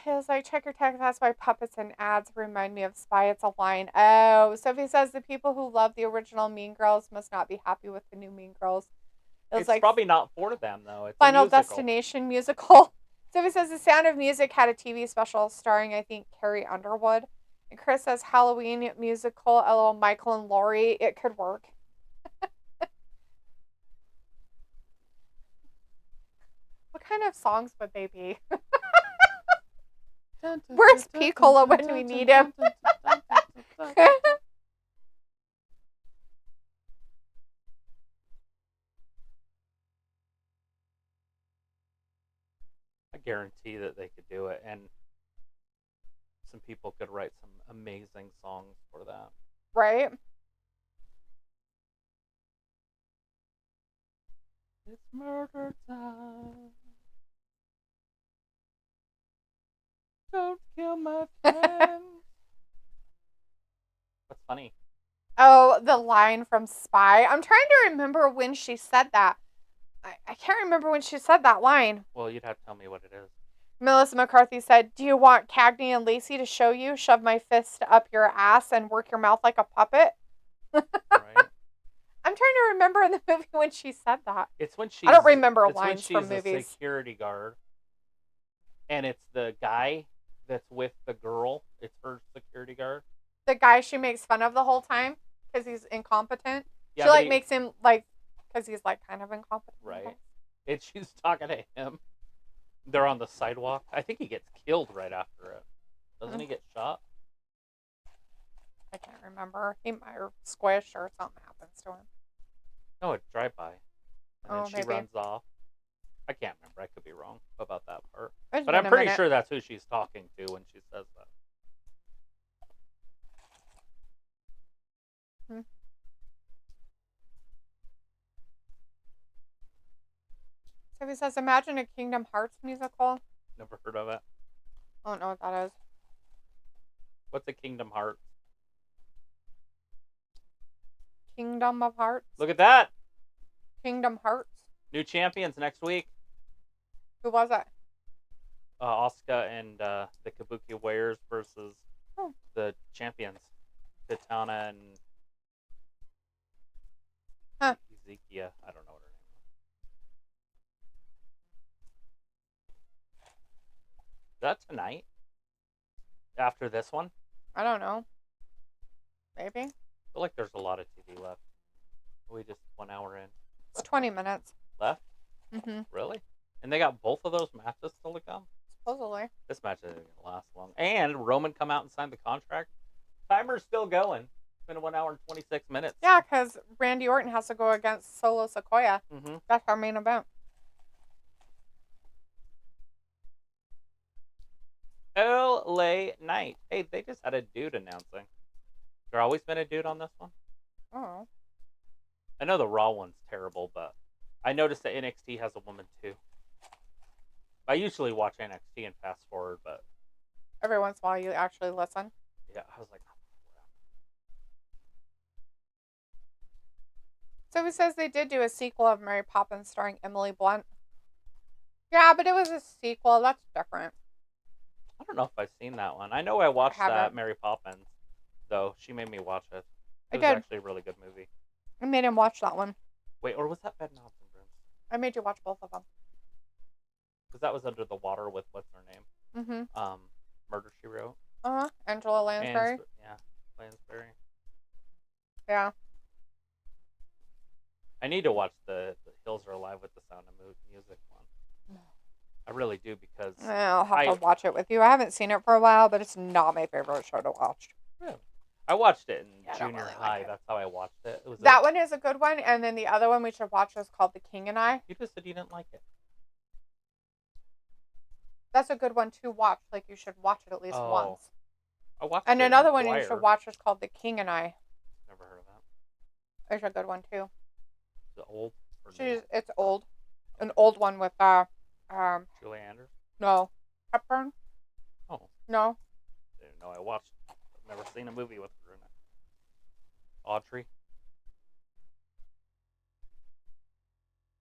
It was like, check your text. That's why puppets and ads remind me of Spy. It's a line. Oh, Sophie says the people who love the original Mean Girls must not be happy with the new Mean Girls. was It's like probably not for them, though. It's a Final musical. Destination musical. So he says The Sound of Music had a TV special starring, I think, Carrie Underwood. And Chris says Halloween musical, LOL, Michael and Laurie. It could work. What kind of songs would they be? Where's Piccola when we need him? I guarantee that they could do it, and some people could write some amazing songs for that. Right? It's murder time. Don't kill my friend. What's funny? Oh, the line from Spy. I'm trying to remember when she said that. I can't remember when she said that line. Well, you'd have to tell me what it is. Melissa McCarthy said, "Do you want Cagney and Lacey to show you? Shove my fist up your ass and work your mouth like a puppet?" Right? I'm trying to remember in the movie when she said that. It's when she's. I don't remember it's lines when from she's movies. a security guard, and it's the guy that's with the girl. It's her security guard. The guy she makes fun of the whole time because he's incompetent. Yeah, She but like makes him like because he's like kind of incompetent. Right. And she's talking to him. They're on the sidewalk. I think he gets killed right after it. Doesn't he get shot? I can't remember. He might or squish or something happens to him. No, it's drive-by. And then she maybe. runs off. I can't remember. I could be wrong about that part. It's But been I'm a pretty minute. sure that's who she's talking to when she says that. So he says, "Imagine a Kingdom Hearts musical." Never heard of it. I don't know what that is. What's a Kingdom Hearts? Kingdom of Hearts. Look at that! Kingdom Hearts. New champions next week. Who was it? Asuka and the Kabuki Warriors versus the champions. Katana and Ezekiel. I don't know what her name is. Is that tonight? After this one? I don't know. Maybe. I feel like there's a lot of TV left. We just 1 hour in. It's 20 minutes. Left? Mm-hmm. Really? And they got both of those matches still to come? Supposedly. This match isn't going to last long. And Roman come out and sign the contract. Timer's still going. It's been 1 hour and 26 minutes. Yeah, because Randy Orton has to go against Solo Sequoia. Mm-hmm. That's our main event. LA Knight. Hey, they just had a dude announcing. There always been a dude on this one? Oh. I know the Raw one's terrible, but I noticed that NXT has a woman too. I usually watch NXT and fast forward, but Every once in a while you actually listen. yeah, I was like, oh, So he says they did do a sequel of Mary Poppins starring Emily Blunt. Yeah, but it was a sequel. That's different. I don't know if I've seen that one. I know I watched haven't. that Mary Poppins, though. She made me watch it. I It was did. actually a really good movie. I made him watch that one. Wait, or was that Bed Knobs and Brooms? I made you watch both of them. Because that was Under the Water with what's her name? Mm-hmm. Murder She Wrote. Angela Lansbury. Yeah, Lansbury. Yeah. I need to watch the Hills Are Alive with the Sound of Music one. I really do because I'll have to watch it with you. I haven't seen it for a while, but it's not my favorite show to watch. Really? I watched it in I don't junior really high. like it. That's how I watched it. It was That one is a good one, and then the other one we should watch is called The King and I. You just said you didn't like it. That's a good one to watch. Like, you should watch it at least Oh. once. I watched And it in another one you choir. should watch is called The King and I. Never heard of that. It's a good one, too. Is it old? Or new? It's old. An old one with, Julie Andrews? no. Hepburn? Oh. No. Didn't know I watched. I've never seen a movie with her in it. Audrey.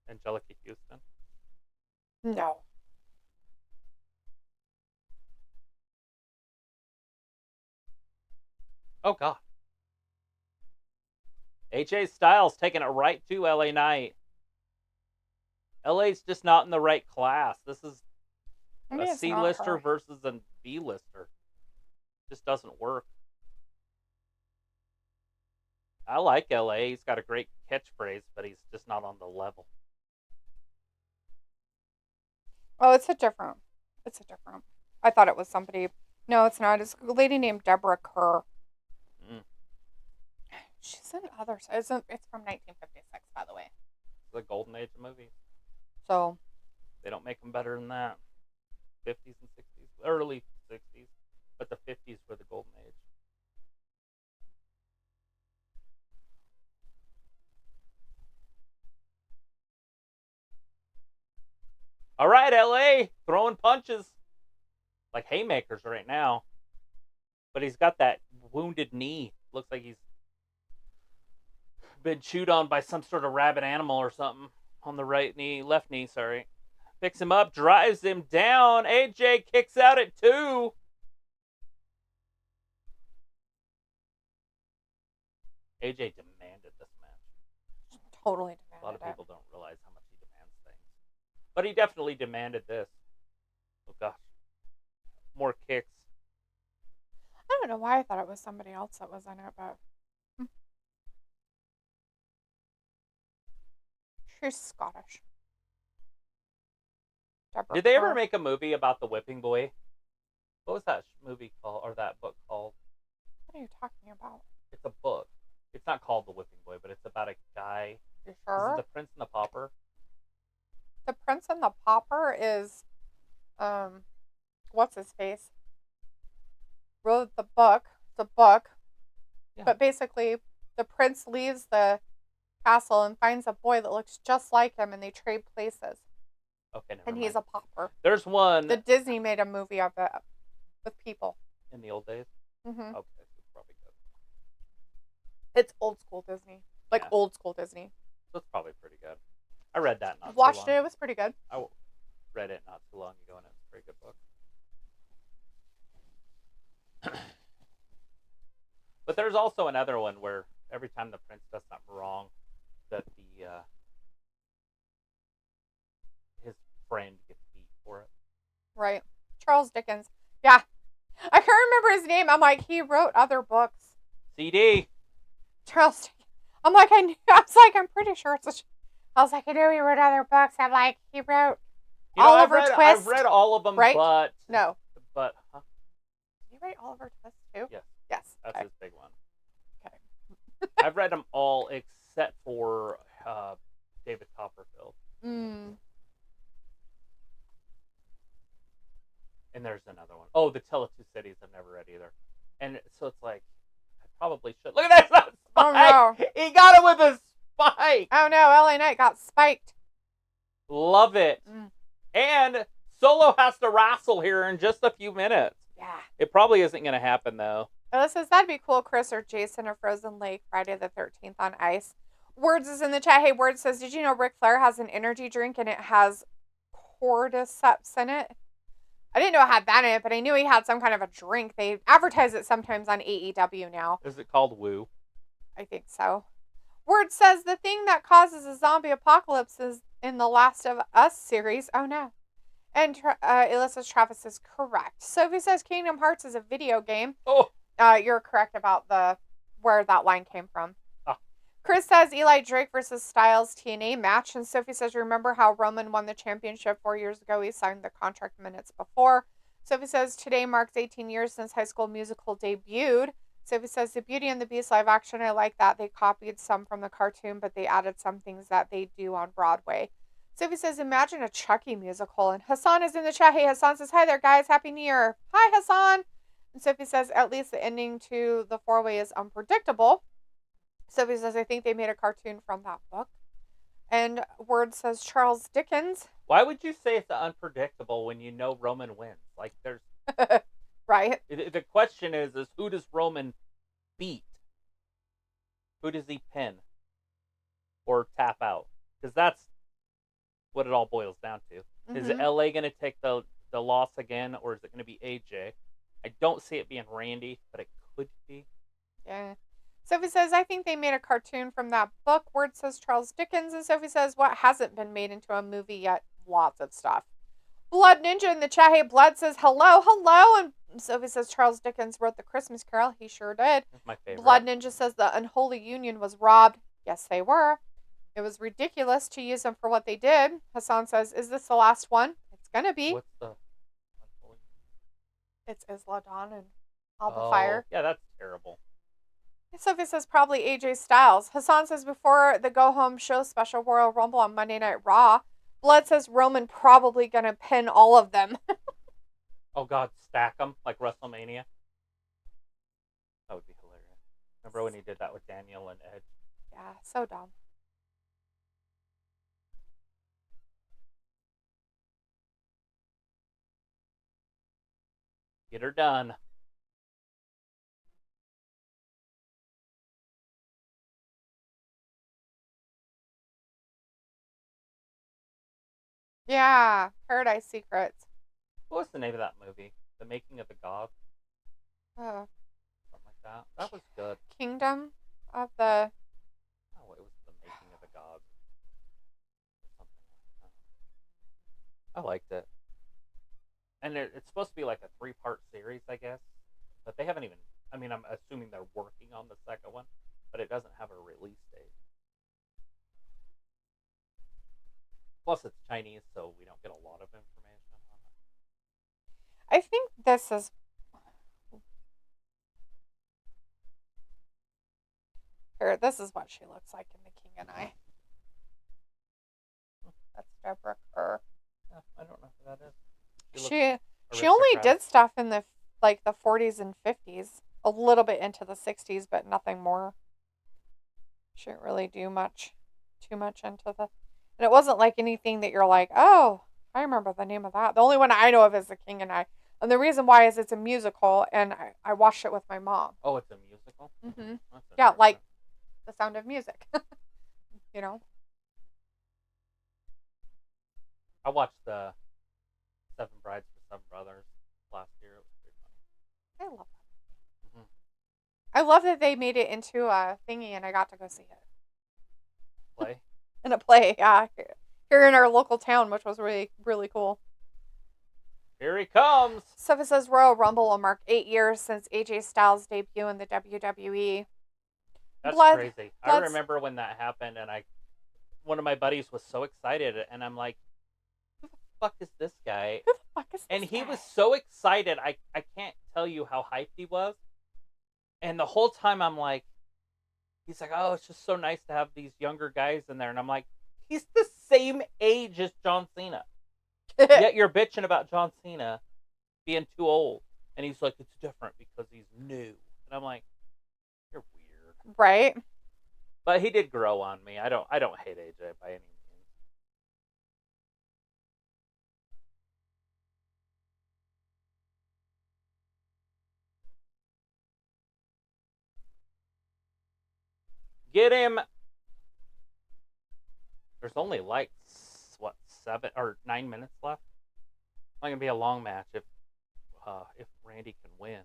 Angelica Houston. No. Oh, God. AJ Styles taking it right to LA Knight. LA's just not in the right class. This is Maybe a it's not C-lister her. versus a B-lister. Just doesn't work. I like LA. He's got a great catchphrase, but he's just not on the level. Oh, it's a different. I thought it was somebody. No, it's not. It's a lady named Deborah Kerr. Mm. She's in others. It's from 1956, by the way. It's the golden age of movies. So They don't make them better than that. 50s and 60s. Early 60s. But the 50s were the golden age. All right, LA. Throwing punches. Like haymakers right now. But he's got that wounded knee. Looks like he's been chewed on by some sort of rabid animal or something. On the left knee, sorry. Picks him up, drives him down. AJ kicks out at 2. AJ demanded this match. totally demanded A lot of it. people don't realize how much he demands things. But he definitely demanded this. Oh, gosh. More kicks. I don't know why I thought it was somebody else that was in it, but she's Scottish. Deborah Did they ever Kerr. make a movie about the whipping boy? What was that movie called, or that book called? What are you talking about? It's a book. It's not called The Whipping Boy, but it's about a guy. You Is sure? it The Prince and the Pauper? The Prince and the Pauper is, what's his face? Wrote the book. Yeah. But basically, the prince leaves the castle and finds a boy that looks just like him, and they trade places. Okay, never And mind. he's a pauper. There's one The Disney made a movie of it with people. in the old days. Hmm Okay, so it's probably good. It's old school Disney, like Yeah. old school Disney. So it's probably pretty good. I read that not Watched too it. long. It was pretty good. I read it not too long ago, and it's a pretty good book. But there's also another one where every time the prince does something wrong, that his friend gets beat for it. Right. Charles Dickens. Yeah. I can't remember his name. I'm like, he wrote other books. CD. Charles Dickens. I'm like, I'm pretty sure it's I was like, I knew he wrote other books. I'm like, he wrote Oliver Twist. I've read all of them, right? but No. But huh? Did he write Oliver Twist too? Yes. Yes. That's Okay. his big one. Okay. I've read them all except for David Copperfield. Mm. And there's another one. Oh, The Tale of Two Cities I've never read either. And so it's like, I probably should. Look at that! Oh, no. He got it with a spike! Oh no, LA Knight got spiked. Love it. Mm. And Solo has to wrestle here in just a few minutes. Yeah. It probably isn't going to happen, though. Ella says, that'd be cool, Chris or Jason or Frozen Lake, Friday the 13th on ice. Words is in the chat. Hey, Words says, did you know Ric Flair has an energy drink and it has cordyceps in it? I didn't know it had that in it, but I knew he had some kind of a drink. They advertise it sometimes on AEW now. Is it called Woo? I think so. Word says the thing that causes a zombie apocalypse is in the Last of Us series. Oh, no. And Alyssa Travis is correct. Sophie says Kingdom Hearts is a video game. Oh! You're correct about where that line came from. Ah. Chris says Eli Drake versus Styles TNA match. And Sophie says, remember how Roman won the championship 4 years ago? He signed the contract minutes before. Sophie says today marks 18 years since High School Musical debuted. Sophie says the Beauty and the Beast live action, I like that. They copied some from the cartoon, but they added some things that they do on Broadway. Sophie says, imagine a Chucky musical. And Hassan is in the chat. Hey, Hassan says, hi there, guys. Happy New Year. Hi, Hassan. And Sophie says, at least the ending to the four-way is unpredictable. Sophie says, I think they made a cartoon from that book. And Word says, Charles Dickens. Why would you say it's unpredictable when you know Roman wins? Like, there's... Right. The question is who does Roman beat? Who does he pin? Or tap out? Because that's what it all boils down to. Is LA going to take the loss again, or is it going to be AJ? I don't see it being Randy, but it could be. Yeah. Sophie says, I think they made a cartoon from that book. Word says Charles Dickens. And Sophie says, what hasn't been made into a movie yet? Lots of stuff. Blood Ninja in the chat. Hey, Blood says, hello, hello. And Sophie says, Charles Dickens wrote The Christmas Carol. He sure did. That's my favorite. Blood Ninja says, the unholy union was robbed. Yes, they were. It was ridiculous to use them for what they did. Hassan says, is this the last one? It's going to be. What's the... It's Isla Dawn and Alba Fire. Yeah, that's terrible. Sophie says probably AJ Styles. Hassan says before the go home show special Royal Rumble on Monday Night Raw. Blood says Roman probably gonna pin all of them. Oh God, stack them like WrestleMania. That would be hilarious. Remember when he did that with Daniel and Edge? Yeah, so dumb. Get her done. Yeah, Paradise Secrets. What was the name of that movie? The Making of the God? Oh, Something like that. That was good. Kingdom of the... Oh, it was The Making of the God. Something like that. I liked it. And it's supposed to be like a 3-part series, I guess. But they haven't even... I mean, I'm assuming they're working on the second one. But it doesn't have a release date. Plus, it's Chinese, so we don't get a lot of information on it. I think this is... Here, this is what she looks like in The King and I. That's Deborah Kerr. Yeah, I don't know who that is. She only did stuff in the 40s and 50s, a little bit into the 60s, but nothing more. She didn't really do too much into the... And it wasn't like anything that you're like, oh, I remember the name of that. The only one I know of is The King and I. And the reason why is it's a musical, and I watched it with my mom. Oh, it's a musical? Mm-hmm. That's Yeah, like The Sound of Music. You know? I watched the Seven Brides for Seven Brothers last year. It was pretty funny. I love that. Mm-hmm. I love that they made it into a thingy, and I got to go see it. Play? In a play, yeah. Here in our local town, which was really, really cool. Here he comes! Sophie says Royal Rumble will mark 8 years since AJ Styles' debut in the WWE. That's crazy. I remember when that happened, and one of my buddies was so excited, and I'm like, who the fuck is this guy? Who the fuck is this And he guy? was so excited, I can't tell you how hyped he was. And the whole time I'm like, he's like, oh, it's just so nice to have these younger guys in there. And I'm like, he's the same age as John Cena. Yet you're bitching about John Cena being too old. And he's like, it's different because he's new. And I'm like, you're weird. Right? But he did grow on me. I don't hate AJ by any means. Get him. There's only like 7 or 9 minutes left. It's not gonna be a long match if Randy can win.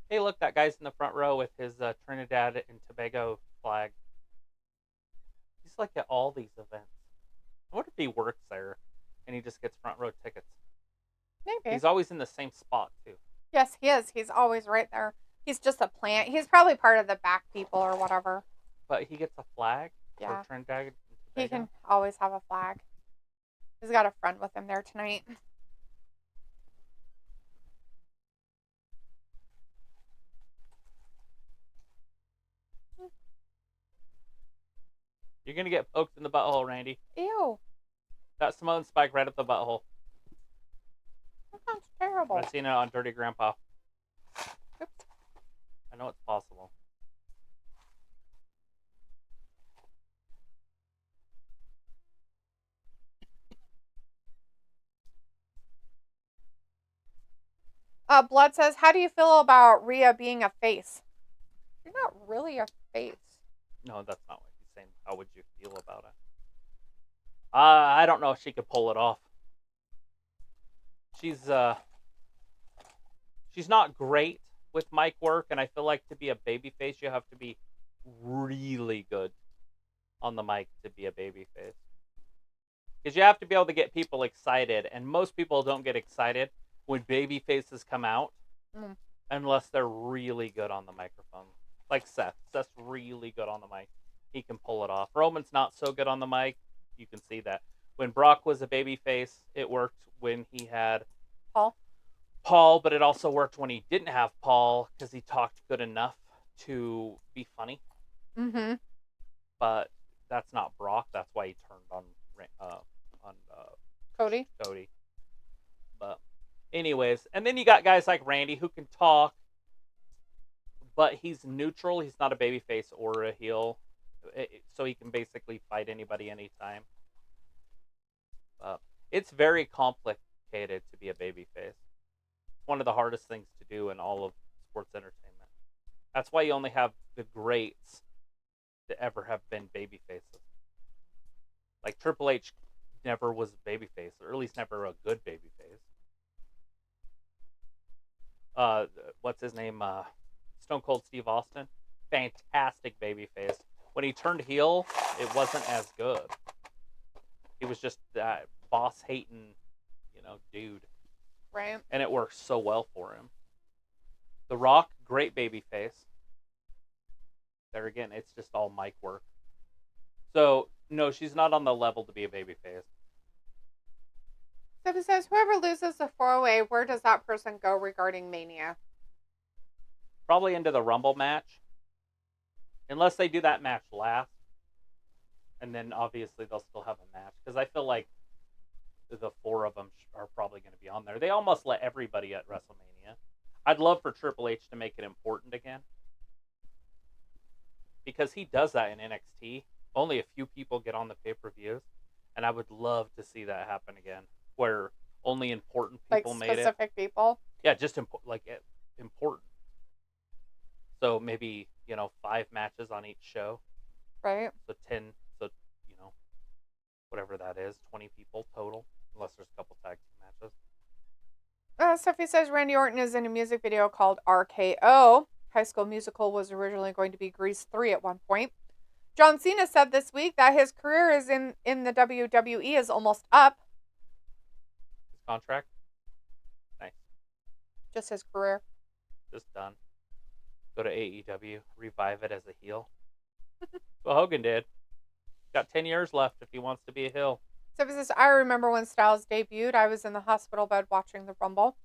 Hey, look, that guy's in the front row with his Trinidad and Tobago flag. He's like at all these events. I wonder if he works there and he just gets front row tickets. Maybe. He's always in the same spot too. Yes, he is. He's always right there. He's just a plant. He's probably part of the back people or whatever. But he gets a flag Yeah. for Trinidad and Tobago? He can always have a flag. He's got a friend with him there tonight. You're going to get poked in the butthole, Randy. Ew. That Simone spike right up the butthole. That sounds terrible. I've seen it on Dirty Grandpa. Oops. I know it's possible. Blood says, how do you feel about Rhea being a face? You're not really a face. No, that's not what he's saying. How would you feel about it? I don't know if she could pull it off. She's She's not great with mic work, and I feel like to be a babyface, you have to be really good on the mic to be a babyface. Because you have to be able to get people excited, and most people don't get excited when babyfaces come out unless they're really good on the microphone. Like Seth. Seth's really good on the mic. He can pull it off. Roman's not so good on the mic. You can see that. When Brock was a babyface, it worked when he had Paul, but it also worked when he didn't have Paul because he talked good enough to be funny. Mm-hmm. But that's not Brock. That's why he turned on Cody. But anyways, and then you got guys like Randy who can talk, but he's neutral. He's not a babyface or a heel, so he can basically fight anybody anytime. It's very complicated to be a babyface. It's one of the hardest things to do in all of sports entertainment. That's why you only have the greats to ever have been babyfaces. Like Triple H never was a babyface, or at least never a good babyface. What's his name? Stone Cold Steve Austin. Fantastic babyface. When he turned heel, it wasn't as good. He was just that boss-hating, dude. Right. And it worked so well for him. The Rock, great babyface. There again, it's just all mic work. So, no, she's not on the level to be a babyface. So it says, whoever loses the 4-way, where does that person go regarding Mania? Probably into the Rumble match. Unless they do that match last. And then, obviously, they'll still have a match. Because I feel like the 4 of them are probably going to be on there. They almost let everybody at WrestleMania. I'd love for Triple H to make it important again. Because he does that in NXT. Only a few people get on the pay-per-views. And I would love to see that happen again. Where only important people made it. Like specific people? Yeah, just important. So maybe, 5 matches on each show. Right. So 10, whatever that is, 20 people total. Unless there's a couple tag team matches. Sophie says Randy Orton is in a music video called RKO. High School Musical was originally going to be Grease 3 at one point. John Cena said this week that his career is in the WWE is almost up. His contract? Nice. Just his career. Just done. Go to AEW, revive it as a heel. That's what Hogan did. Got 10 years left if he wants to be a heel. Sophie says, I remember when Styles debuted, I was in the hospital bed watching the Rumble.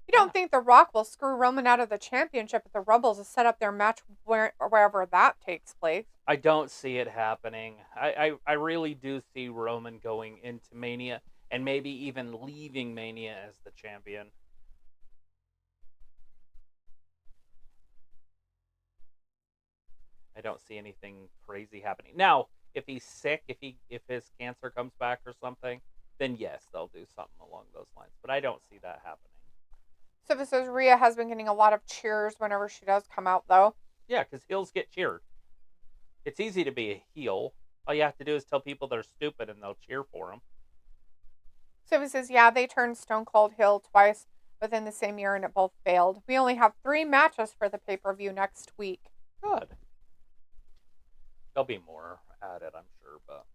You don't think The Rock will screw Roman out of the championship at the Rumble to set up their match wherever that takes place? I don't see it happening. I really do see Roman going into Mania and maybe even leaving Mania as the champion. I don't see anything crazy happening. Now, if he's sick, if his cancer comes back or something, then yes, they'll do something along those lines. But I don't see that happening. So this says Rhea has been getting a lot of cheers whenever she does come out, though. Yeah, because heels get cheered. It's easy to be a heel. All you have to do is tell people they're stupid and they'll cheer for them. So he says, yeah, they turned Stone Cold heel twice within the same year and it both failed. We only have 3 matches for the pay-per-view next week. Good. There'll be more added, I'm sure, but...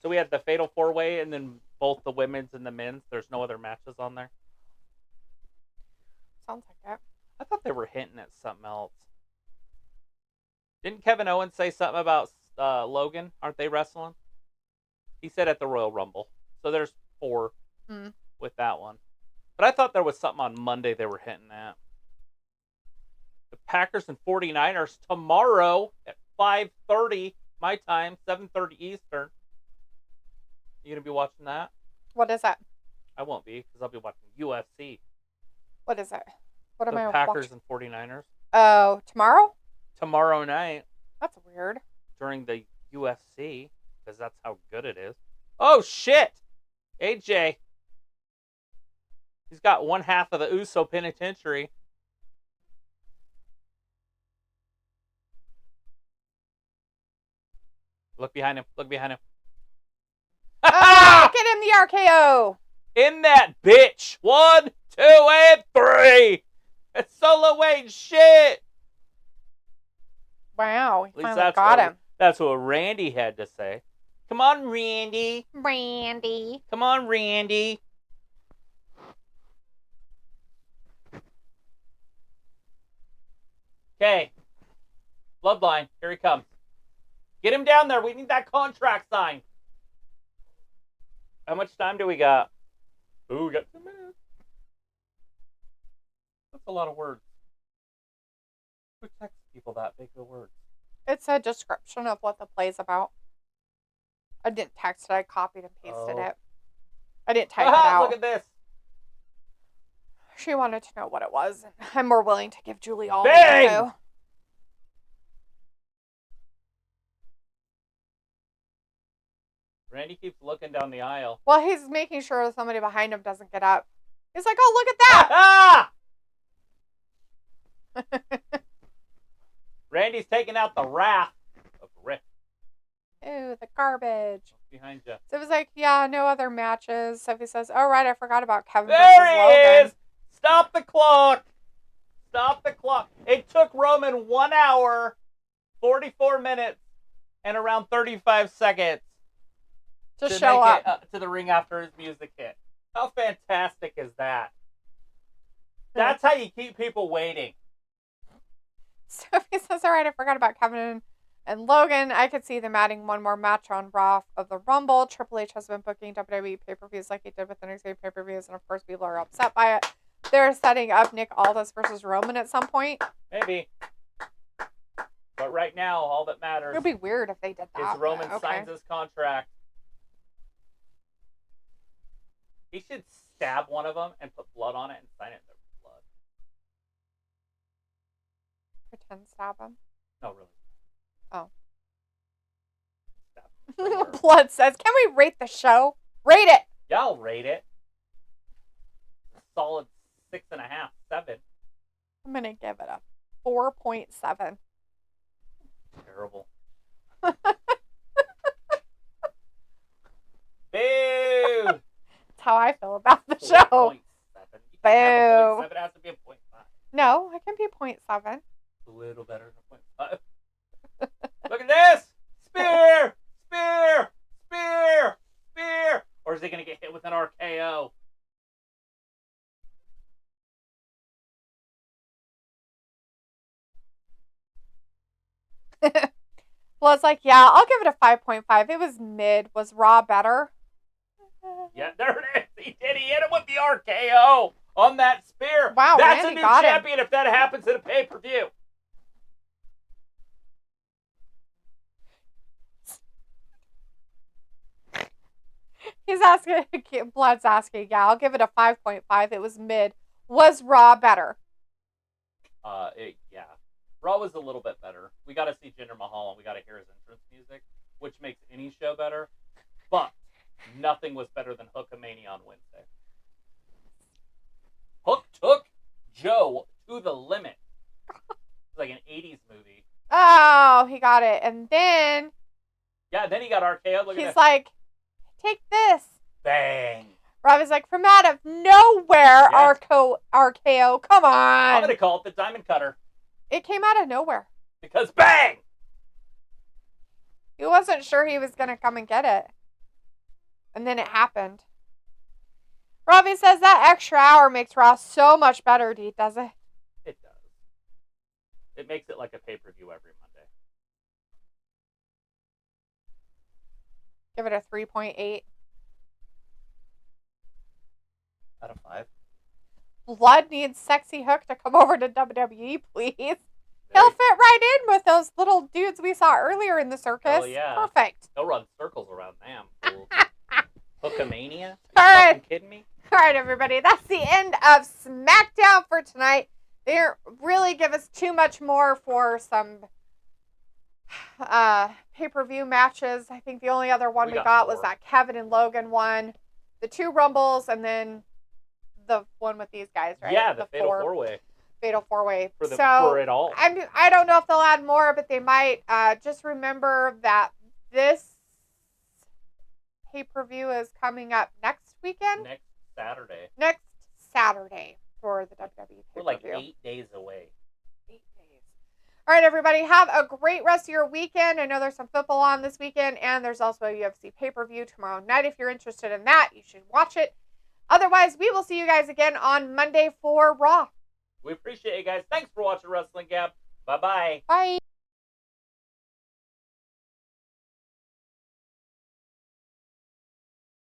So we had the Fatal 4-Way and then both the women's and the men's. There's no other matches on there? Sounds like that. I thought they were hinting at something else. Didn't Kevin Owens say something about Logan? Aren't they wrestling? He said at the Royal Rumble. So there's 4 with that one. But I thought there was something on Monday they were hinting at. The Packers and 49ers tomorrow at 5:30 my time, 7:30 Eastern. You going to be watching that? What is that? I won't be because I'll be watching UFC. What is it? What am I watching? The Packers and 49ers. Oh, tomorrow? Tomorrow night. That's weird. During the UFC, because that's how good it is. Oh, shit! AJ. He's got one half of the Uso Penitentiary. Look behind him. Look behind him. Oh, get him the RKO! In that bitch. 1, 2, and 3. It's solo weight shit. Wow, he At least finally got him. That's what Randy had to say. Come on, Randy. Randy. Come on, Randy. Okay. Bloodline. Here he comes. Get him down there. We need that contract signed. How much time do we got? Ooh, we got 2 minutes. That's a lot of words. Who texts people that big of words? It's a description of what the play's about. I didn't text it. I copied and pasted it. I didn't type it out. Look at this. She wanted to know what it was. And I'm more willing to give Julie all Bang! the info. Randy keeps looking down the aisle. Well, he's making sure somebody behind him doesn't get up. He's like, oh, look at that! Randy's taking out the wrath of Rick. Ew, the garbage. Behind you. So it was like, yeah, no other matches. Sophie says, oh, right, I forgot about Kevin There versus he Logan. is! Stop the clock! Stop the clock. It took Roman 1 hour, 44 minutes, and around 35 seconds to show make up. it, to the ring after his music hit. How fantastic is that? That's how you keep people waiting. Sophie says, all right, I forgot about Kevin and Logan. I could see them adding one more match on Raw of the Rumble. Triple H has been booking WWE pay-per-views like he did with NXT pay-per-views, and of course people are upset by it. They're setting up Nick Aldis versus Roman at some point. Maybe. But right now, all that matters It would be weird if they did that. is Roman but okay. signs his contract. He should stab one of them and put blood on it and sign it in their blood. Pretend stab him. No, really. Oh. Stab him. Blood says, can we rate the show? Rate it! Yeah, I'll rate it. Solid 6.5, 7. I'm going to give it a 4.7. Terrible. Boo! That's how I feel about the show. 0.7. You can't have a 0.7. It has to be a 0.5. No, it can be 0.7. A little better than a 0.5. Look at this! Spear! Spear! Spear! Spear! Or is he going to get hit with an RKO? Well, it's like, yeah, I'll give it a 5.5. It was mid. Was Raw better? Yeah, there it is. He did. He hit him with the RKO on that spear. Wow, that's Randy a new got him. champion if that happens in a pay-per-view. He's asking, Blood's asking, yeah, I'll give it a 5.5. It was mid. Was Raw better? Yeah. Raw was a little bit better. We got to see Jinder Mahal and we got to hear his entrance music, which makes any show better. But nothing was better than Hookamania on Wednesday. Hook took Joe to the limit. It's like an 80s movie. Oh, he got it. And then Yeah, then he got RKO. Look at he's that. like, take this. Bang. Robbie's like, from out of nowhere, Yes. RKO. Come I'm on. going to call it the Diamond Cutter. It came out of nowhere. Because bang! He wasn't sure he was going to come and get it. And then it happened. Robbie says that extra hour makes Raw so much better, Dee, does it? It does. It makes it like a pay-per-view every Monday. Give it a 3.8. Out of 5. Blood needs Sexy Hook to come over to WWE, please. He'll fit right in with those little dudes we saw earlier in the circus. Oh, yeah. Perfect. He'll run circles around them. Fool. Hookamania? Are you All right. fucking kidding me? All right, everybody. That's the end of SmackDown for tonight. They didn't really give us too much more for some pay-per-view matches. I think the only other one we got was 4. that Kevin and Logan one, the 2 Rumbles, and then the one with these guys, right? Yeah, the Fatal 4-Way. Fatal 4-Way. For it all. I don't know if they'll add more, but they might. Just remember that this pay-per-view is coming up next weekend. Next Saturday. Next Saturday for the WWE We're like pay-per-view. 8 days away. 8 days. All right, everybody, have a great rest of your weekend. I know there's some football on this weekend, and there's also a UFC pay-per-view tomorrow night. If you're interested in that, you should watch it. Otherwise, we will see you guys again on Monday for Raw. We appreciate you guys. Thanks for watching Wrestling Gap. Bye-bye. Bye.